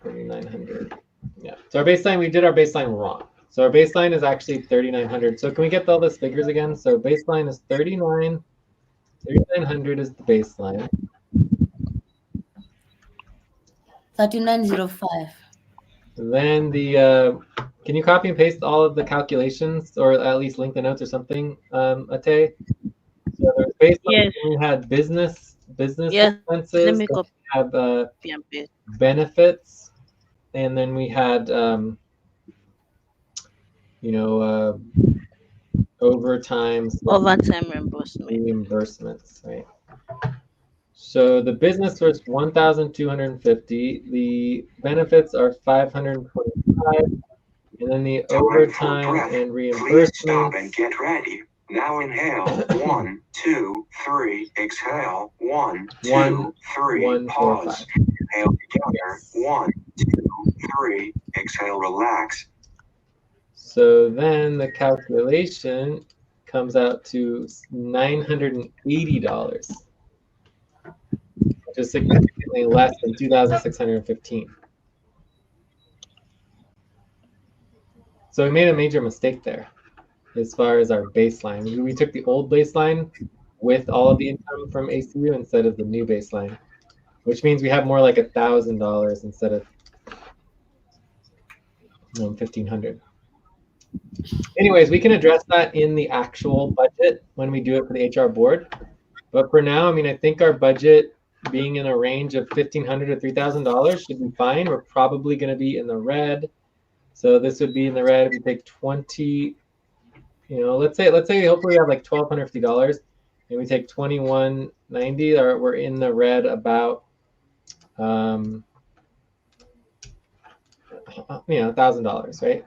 3,900. Yeah. So our baseline, we did our baseline wrong. So our baseline is actually 3,900. So can we get all those figures again? So baseline is 3,900 is the baseline. 3905. Then can you copy and paste all of the calculations or at least link the notes or something, Ate? So there's baseline, Yes. we had business Yes. Let expenses, me copy we have and paste. benefits, and then we had overtime Overtime reimbursement. reimbursements, right? So the business was 1,250. The benefits are 525, and then the Time for overtime breath. and Please stop and reimbursements. get ready. Now inhale. 1, 2, 3. Exhale. 1, 2, 3. 1, 4, 5. Pause. Inhale together. Yes. 1, 2, 3. Exhale. Relax. So then the calculation comes out to $980, which is significantly less than 2,615. So we made a major mistake there as far as our baseline. We took the old baseline with all of the income from ACU instead of the new baseline, which means we have more like $1,000 instead of 1,500. Anyways, we can address that in the actual budget when we do it for the HR board. But for now, I mean, I think our budget being in a range of $1,500 to $3,000 should be fine. We're probably going to be in the red. So this would be in the red if we take 20, let's say hopefully we have like $1,250 and we take 2190, or we're in the red about $1,000, right?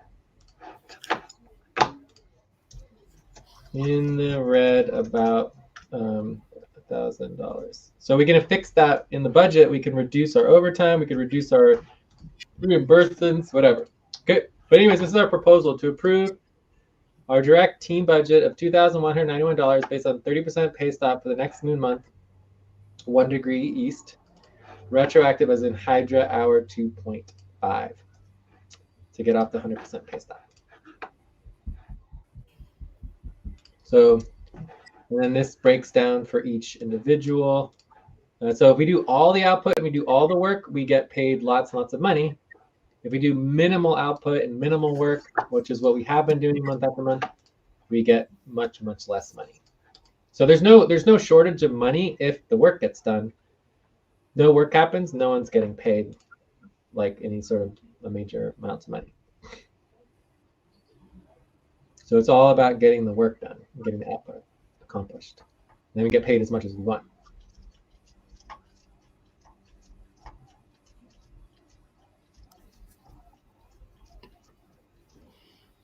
In the red about $1,000. So we're going to fix that in the budget. We can reduce our overtime. We can reduce our reimbursements, whatever. Okay. But anyways, this is our proposal to approve our direct team budget of $2,191 based on 30% pay stop for the next moon month, 1 degree east, retroactive as in Hydra hour 2.5 to get off the 100% pay stop. So, and then this breaks down for each individual. So if we do all the output and we do all the work, we get paid lots and lots of money. If we do minimal output and minimal work, which is what we have been doing month after month, we get much, much less money. So there's no shortage of money if the work gets done. No work happens, no one's getting paid like any sort of a major amount of money. So it's all about getting the work done, getting the output accomplished. And then we get paid as much as we want.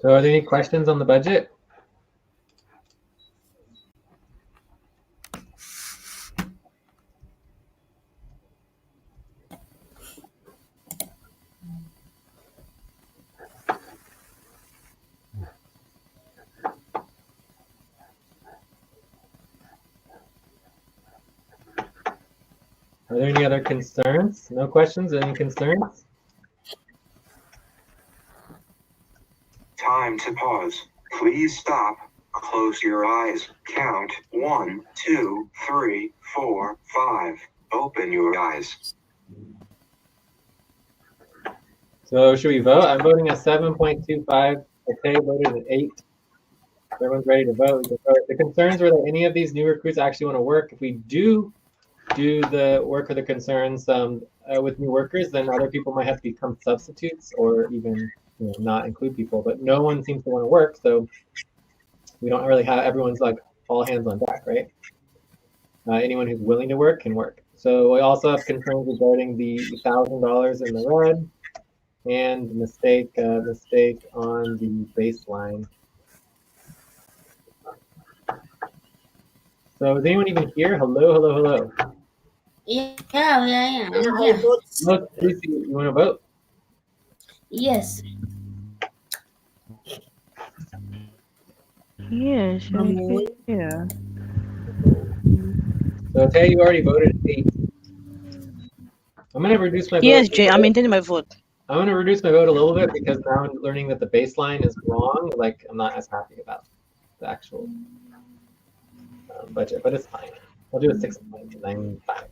So are there any questions on the budget? Are there any other concerns? No questions? Any concerns? Time to pause. Please stop. Close your eyes. Count 1, 2, 3, 4, 5. Open your eyes. So should we vote? I'm voting at 7.25. Okay, voted at 8. Everyone's ready to vote. The concerns were that any of these new recruits actually want to work. If we do the work of the concerns with new workers, then other people might have to become substitutes or even not include people. But no one seems to want to work, so we don't really have everyone's like all hands on deck, right? Anyone who's willing to work can work. So we also have concerns regarding the $1,000 in the red and mistake on the baseline. So is anyone even here? Hello, hello, hello. Yeah. I'm I here. vote Look, Lucy, you want to vote? Yes. Yes, I'm Amoy. here. So Tay, you already voted at 8. I'm gonna reduce my vote. Yes, Jay, I'm maintaining my vote. I'm gonna reduce my vote a little bit because now I'm learning that the baseline is wrong. Like I'm not as happy about the actual budget, but it's fine. I'll do a 6.95.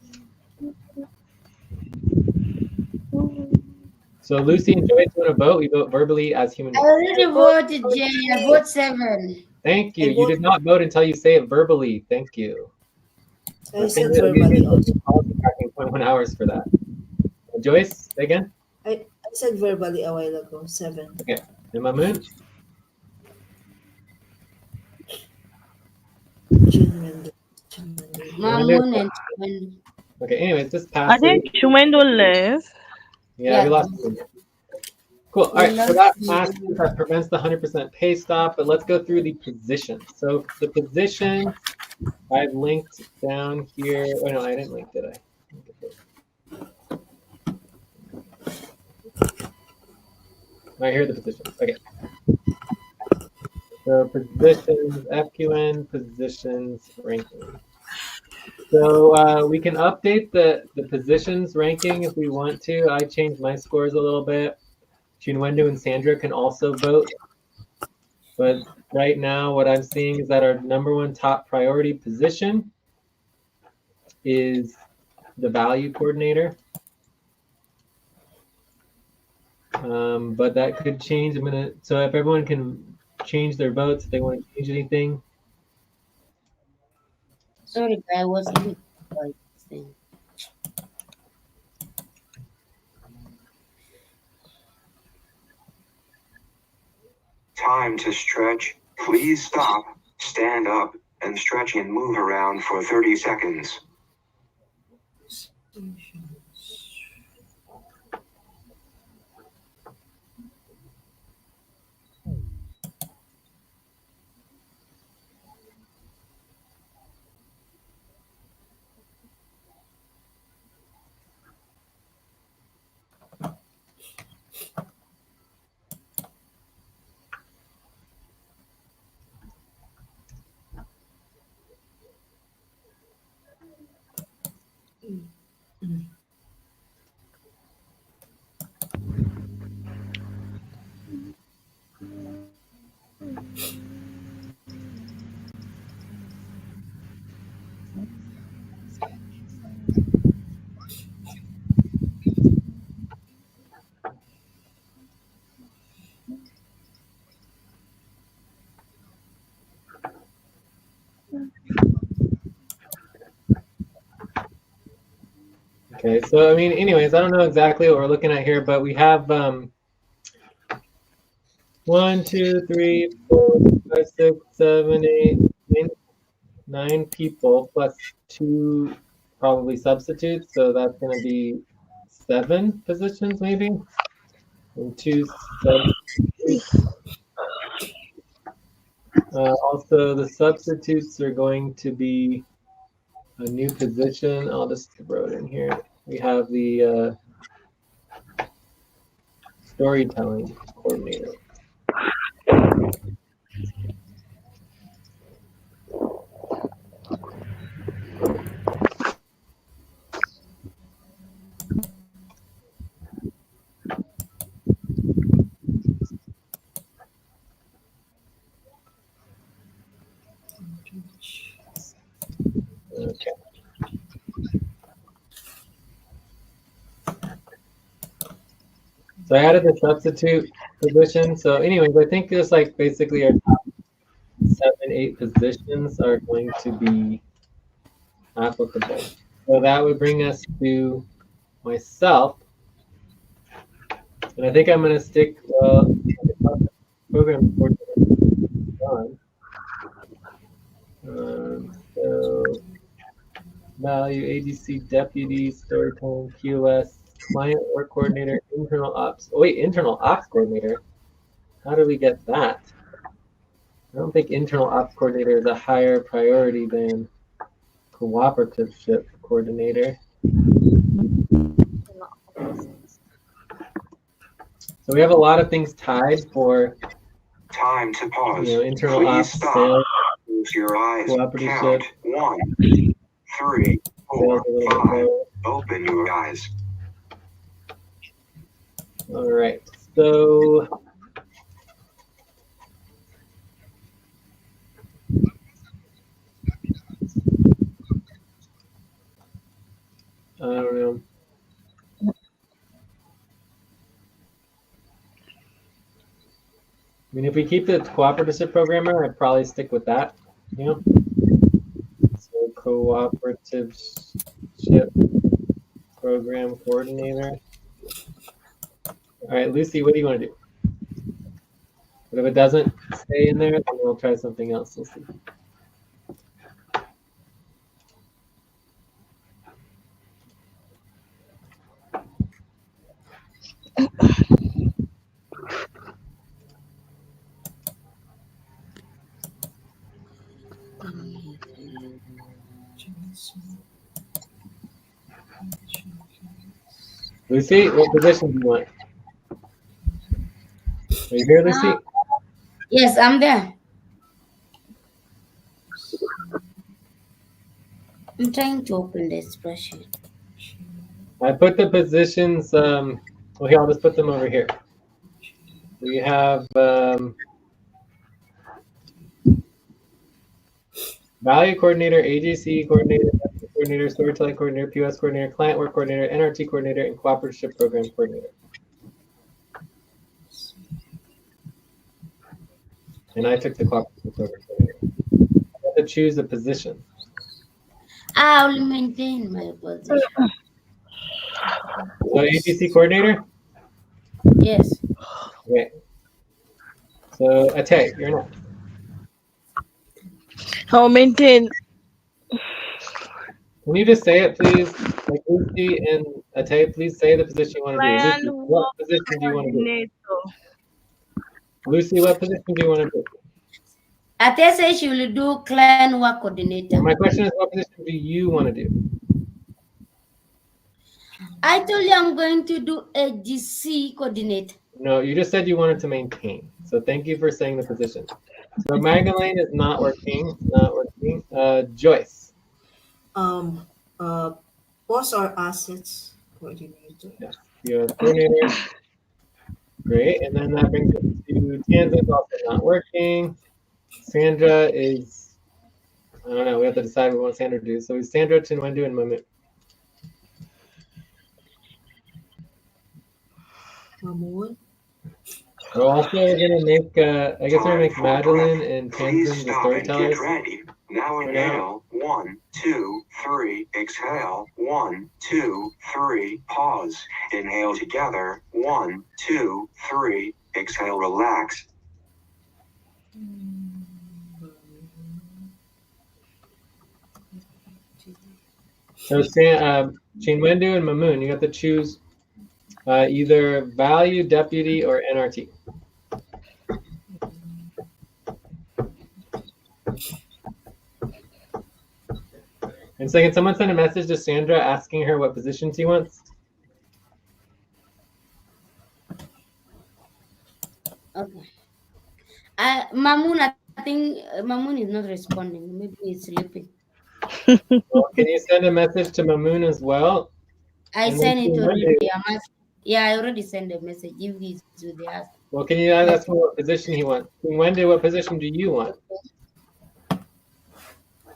So Lucy and Joyce want to vote. We vote verbally as human I beings. already voted, Jay. I vote 7. Thank you. I You vote- did not vote until you say it verbally. Thank you. I said verbally also. 21 hours for that. Joyce, say again. I said verbally a while ago. 7. Okay. And Mamoon? Chinwendo. Mamun and when Okay, anyways, just I pass it. think Shumendo left. Yeah, we yeah, lost it. Cool. All we right, so lost that passes, him. that prevents the 100% pay stop, but let's go through the positions. So the positions I've linked down here. Oh no, I didn't link, did I? All right, here are the positions. Okay. So positions, FQN, positions, ranking. So we can update the positions ranking if we want to. I changed my scores a little bit. Chinwendu and Sandra can also vote. But right now, what I'm seeing is that our #1 top priority position is the value coordinator. But that could change. So if everyone can change their votes, if they want to change anything. Sorry, I was a bit quiet then. Time to stretch. Please stop, stand up, and stretch and move around for 30 seconds. Okay, so I mean, anyways, I don't know exactly what we're looking at here, but we have 1, 2, 3, 4, 5, 6, 7, 8, 9 people plus 2 probably substitutes, so that's going to be 7 positions maybe, and 2 substitutes. Also, the substitutes are going to be a new position. I'll just throw it in here. We have the storytelling coordinator. Okay. So I added the substitute position. So anyways, I think just like basically our top 7, 8 positions are going to be applicable. So that would bring us to myself. And I think I'm going to stick, program coordinator on. So value, ADC, deputy, storytelling, QoS, client work coordinator, internal ops. Oh wait, internal ops coordinator. How do we get that? I don't think internal ops coordinator is a higher priority than cooperativeship coordinator. So we have a lot of things tied for Time to pause. internal Please ops, stop. sales, Close your eyes. cooperativeship, Count 1, 3, 4, sales a little bit 5. lower. Open your eyes. All right. So I don't know. I mean, if we keep the cooperative programmer, I'd probably stick with that. So cooperative ship program coordinator. All right, Lucy, what do you want to do? But if it doesn't stay in there, then we'll try something else. We'll see. Lucy, what position do you want? Are you here, Lucy? Yes, I'm there. I'm trying to open the spreadsheet. I put the positions, well, here, I'll just put them over here. We have value coordinator, AGC coordinator, coordinator, storytelling coordinator, POS coordinator, client work coordinator, NRT coordinator, and cooperative program coordinator. And I took the cooperative program coordinator. I have to choose a position. I'll maintain my position. So AGC coordinator? Yes. Okay. So Ate, you're next. I'll maintain. Can you just say it, please? Like Lucy and Ate, please say the position you want to do. Client Lucy, what work position do you want to do? coordinator. Lucy, what position do you want to do? Ate says she will do client work coordinator. And my question is, what position do you want to do? I told you I'm going to do a GC coordinator. No, you just said you wanted to maintain. So thank you for saying the position. So Magdalene is not working. Not working. Joyce. Post or assets coordinator. Yes. You have coordinator. Great. And then that brings us to Tanzan's also not working. Sandra is, I don't know. We have to decide what Sandra to do. So it's Sandra, Chinwendu, and Mamu. Mamun. We're also gonna make, I guess we're gonna make Madeline and Please Tanzan the stop and storytellers. get ready. Now inhale. 1, 2, 3. Exhale. 1, 2, 3. Pause. Inhale together. 1, 2, 3. Exhale. Relax. So Chinwendu and Mamoon, you have to choose either value, deputy, or NRT. And so can someone send a message to Sandra asking her what position she wants? Okay. Mamoon, I think Mamoon is not responding. Maybe he's sleeping. Well, can you send a message to Mamoon as well? I And sent then it already. Chinwendu, Yeah, I already sent a message. If he's with the ask. well, can you ask me what position he wants? Chinwendu, what position do you want?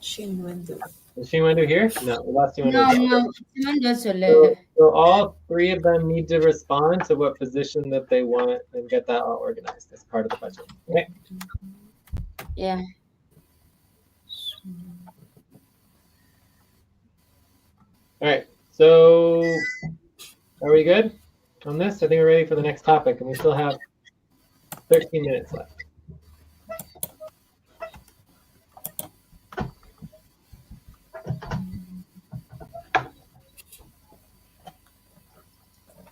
Chinwendu. Is Chinwendu here? No, we lost Chinwendu. No, Simon just So, left. so all three of them need to respond to what position that they want and get that all organized as part of the budget. Okay. Yeah. All right. So are we good on this? I think we're ready for the next topic, and we still have 13 minutes left.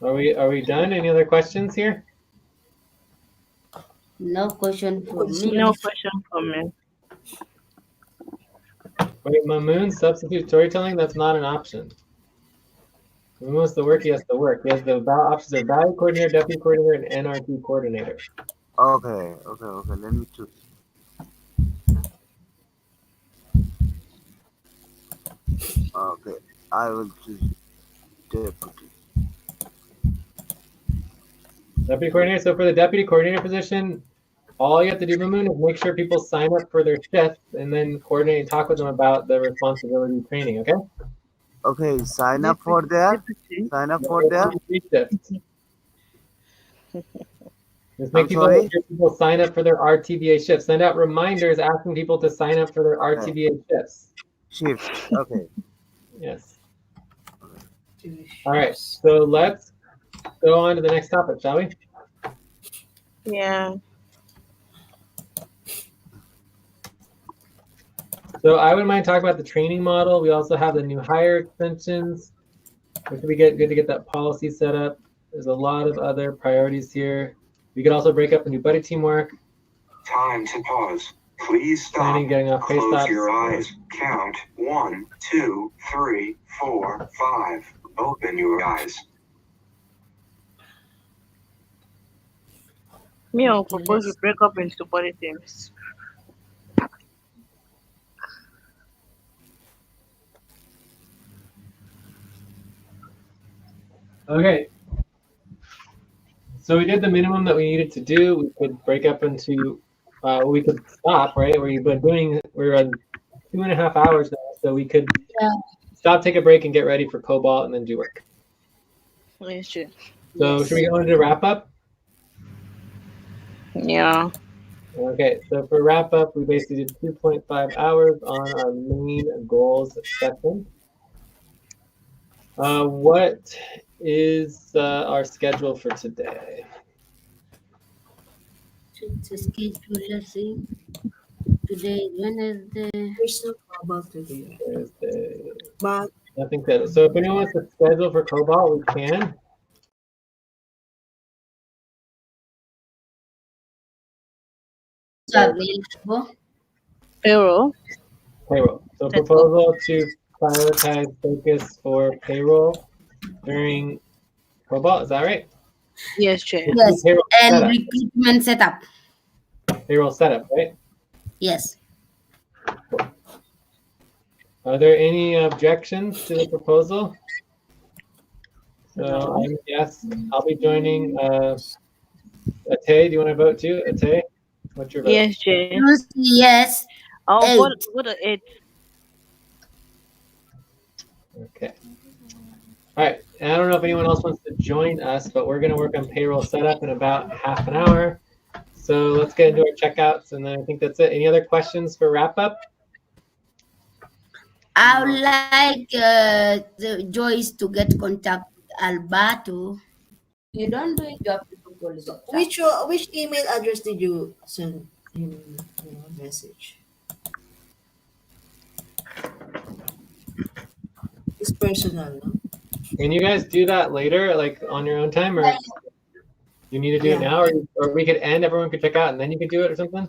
Are we done? Any other questions here? No question from me. No question from me. Wait, Mamoon, substitute storytelling? That's not an option. Mamoon wants to work, he has to work. He has the options are value coordinator, deputy coordinator, and NRT coordinator. Okay. Let me choose. Okay, I will choose deputy. Deputy coordinator. So for the deputy coordinator position, all you have to do, Mamoon, is make sure people sign up for their shifts and then coordinate and talk with them about the responsibility training, okay? Okay, sign up for there. Sign up for there. Just make I'm sorry? people sign up for their RTBA shifts. Send out reminders asking people to sign up for their RTBA shifts. Shift. Okay. Yes. All right. So let's go on to the next topic, shall we? Yeah. So I wouldn't mind talking about the training model. We also have the new hire extensions, which would be good to get that policy set up. There's a lot of other priorities here. We could also break up and do buddy teamwork. Time to pause. Please stop. Planning, getting off pay Close stops. your eyes. Count 1, 2, 3, 4, 5. Open your eyes. Me, I'll Okay, propose we break up into body teams. Okay. So we did the minimum that we needed to do. We could break up into, we could stop, right? We're on 2.5 hours now, so we could stop, take a break, and get ready for Cobalt, and then do work. Yes, true. So should we go into wrap up? Yeah. Okay, so for wrap up, we basically did 2.5 hours on our main goals session. What is our schedule for today? To schedule, let's see. Today is Wednesday. there's no Cobalt today. Thursday. But Nothing scheduled. So if anyone wants to schedule for Cobalt, we can. Available. Payroll. Payroll. So Let's go. proposal to prioritize focus for payroll during Cobalt. Is that right? Yes, Chair. Yes, Payroll and setup. recruitment setup. Payroll setup, right? Yes. Are there any objections to the proposal? So No. yes, I'll be joining. Ate, do you want to vote too? Ate, what's your vote? Yes, Chair. Lucy, yes. I'll 8. vote at 8. Okay. All right. And I don't know if anyone else wants to join us, but we're going to work on payroll setup in about half an hour. So let's get into our checkouts, and then I think that's it. Any other questions for wrap up? I would like Joyce to get contact with Alberto. You don't do it, you have to do police officer. which email address did you send him a message? It's personal, no? Can you guys do that later, like on your own time, or you need to do it now, or we could end, everyone could check out, and then you could do it or something?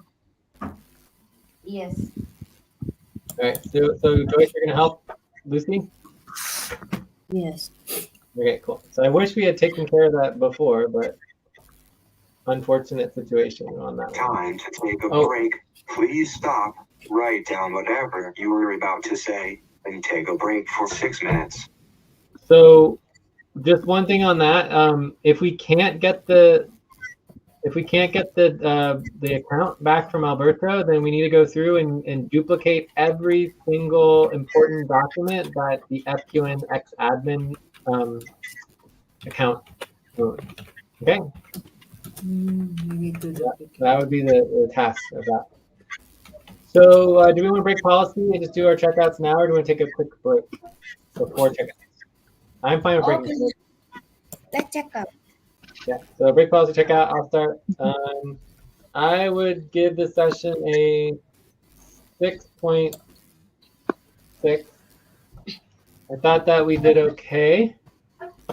Yes. All right. So Joyce, you're going to help Lucy? Yes. Okay, cool. So I wish we had taken care of that before, but unfortunate situation on that one. Time to take a break. Please stop. Write down whatever you were about to say and take a break for 6 minutes. So just one thing on that, if we can't get the account back from Alberto, then we need to go through and duplicate every single important document that the FQNX admin account owns. Okay? We need to duplicate. That would be the task of that. So do we want to break policy and just do our checkouts now, or do we want to take a quick break before checkouts? I'm fine with breaking. Okay. Let's check out. Yeah, so break policy checkout, I'll start. I would give the session a 6.6. I thought that we did okay.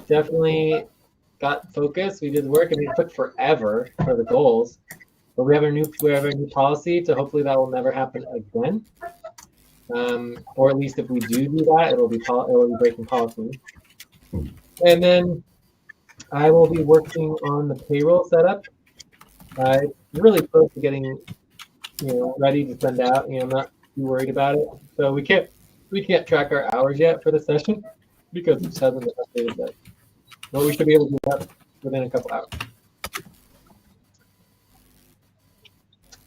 Definitely got focused. We did work, and it took forever for the goals. But we have a new policy, so hopefully that will never happen again. Or at least if we do that, it will be breaking policy. And then I will be working on the payroll setup. It's really close to getting, ready to send out. I'm not too worried about it. So we can't track our hours yet for the session because it just hasn't been updated yet. But we should be able to do that within a couple hours.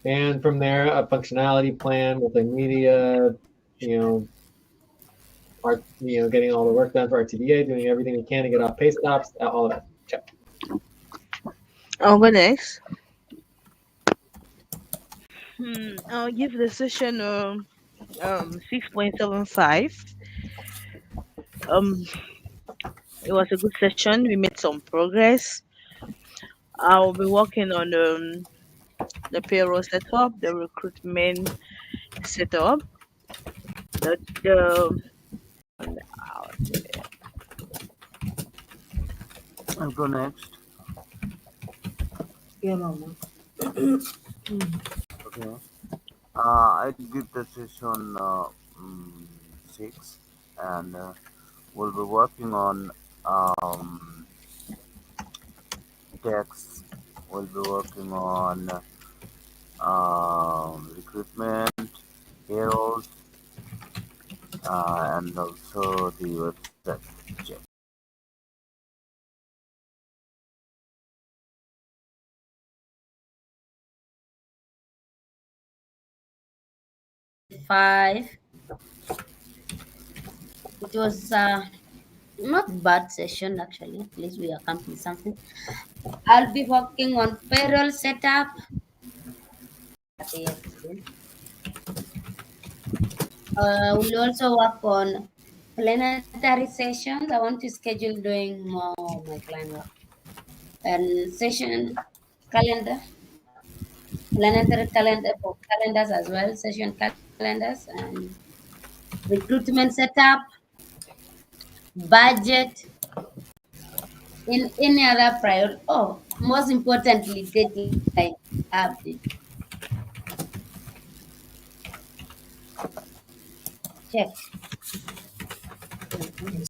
And from there, a functionality plan, multimedia, getting all the work done for our TBA, doing everything we can to get off pay stops, all of that. Check. I'll go next. I'll give the session 6.75. It was a good session. We made some progress. I'll be working on the payroll setup, the recruitment setup, the I'll go next. Yeah, Mama. Okay. I'd give the session mm, 6, and we'll be working on um, text. We'll be working on recruitment, payrolls, and also the website check. Five. It was not bad session actually. At least we accomplished something. I'll be working on payroll setup. Yesterday. We'll also work on planetary sessions. I want to schedule doing more of my client work and session calendar, planetary calendar for calendars as well, session calendars and recruitment setup, budget, in any other priority. Oh, most importantly, deadline update. Check.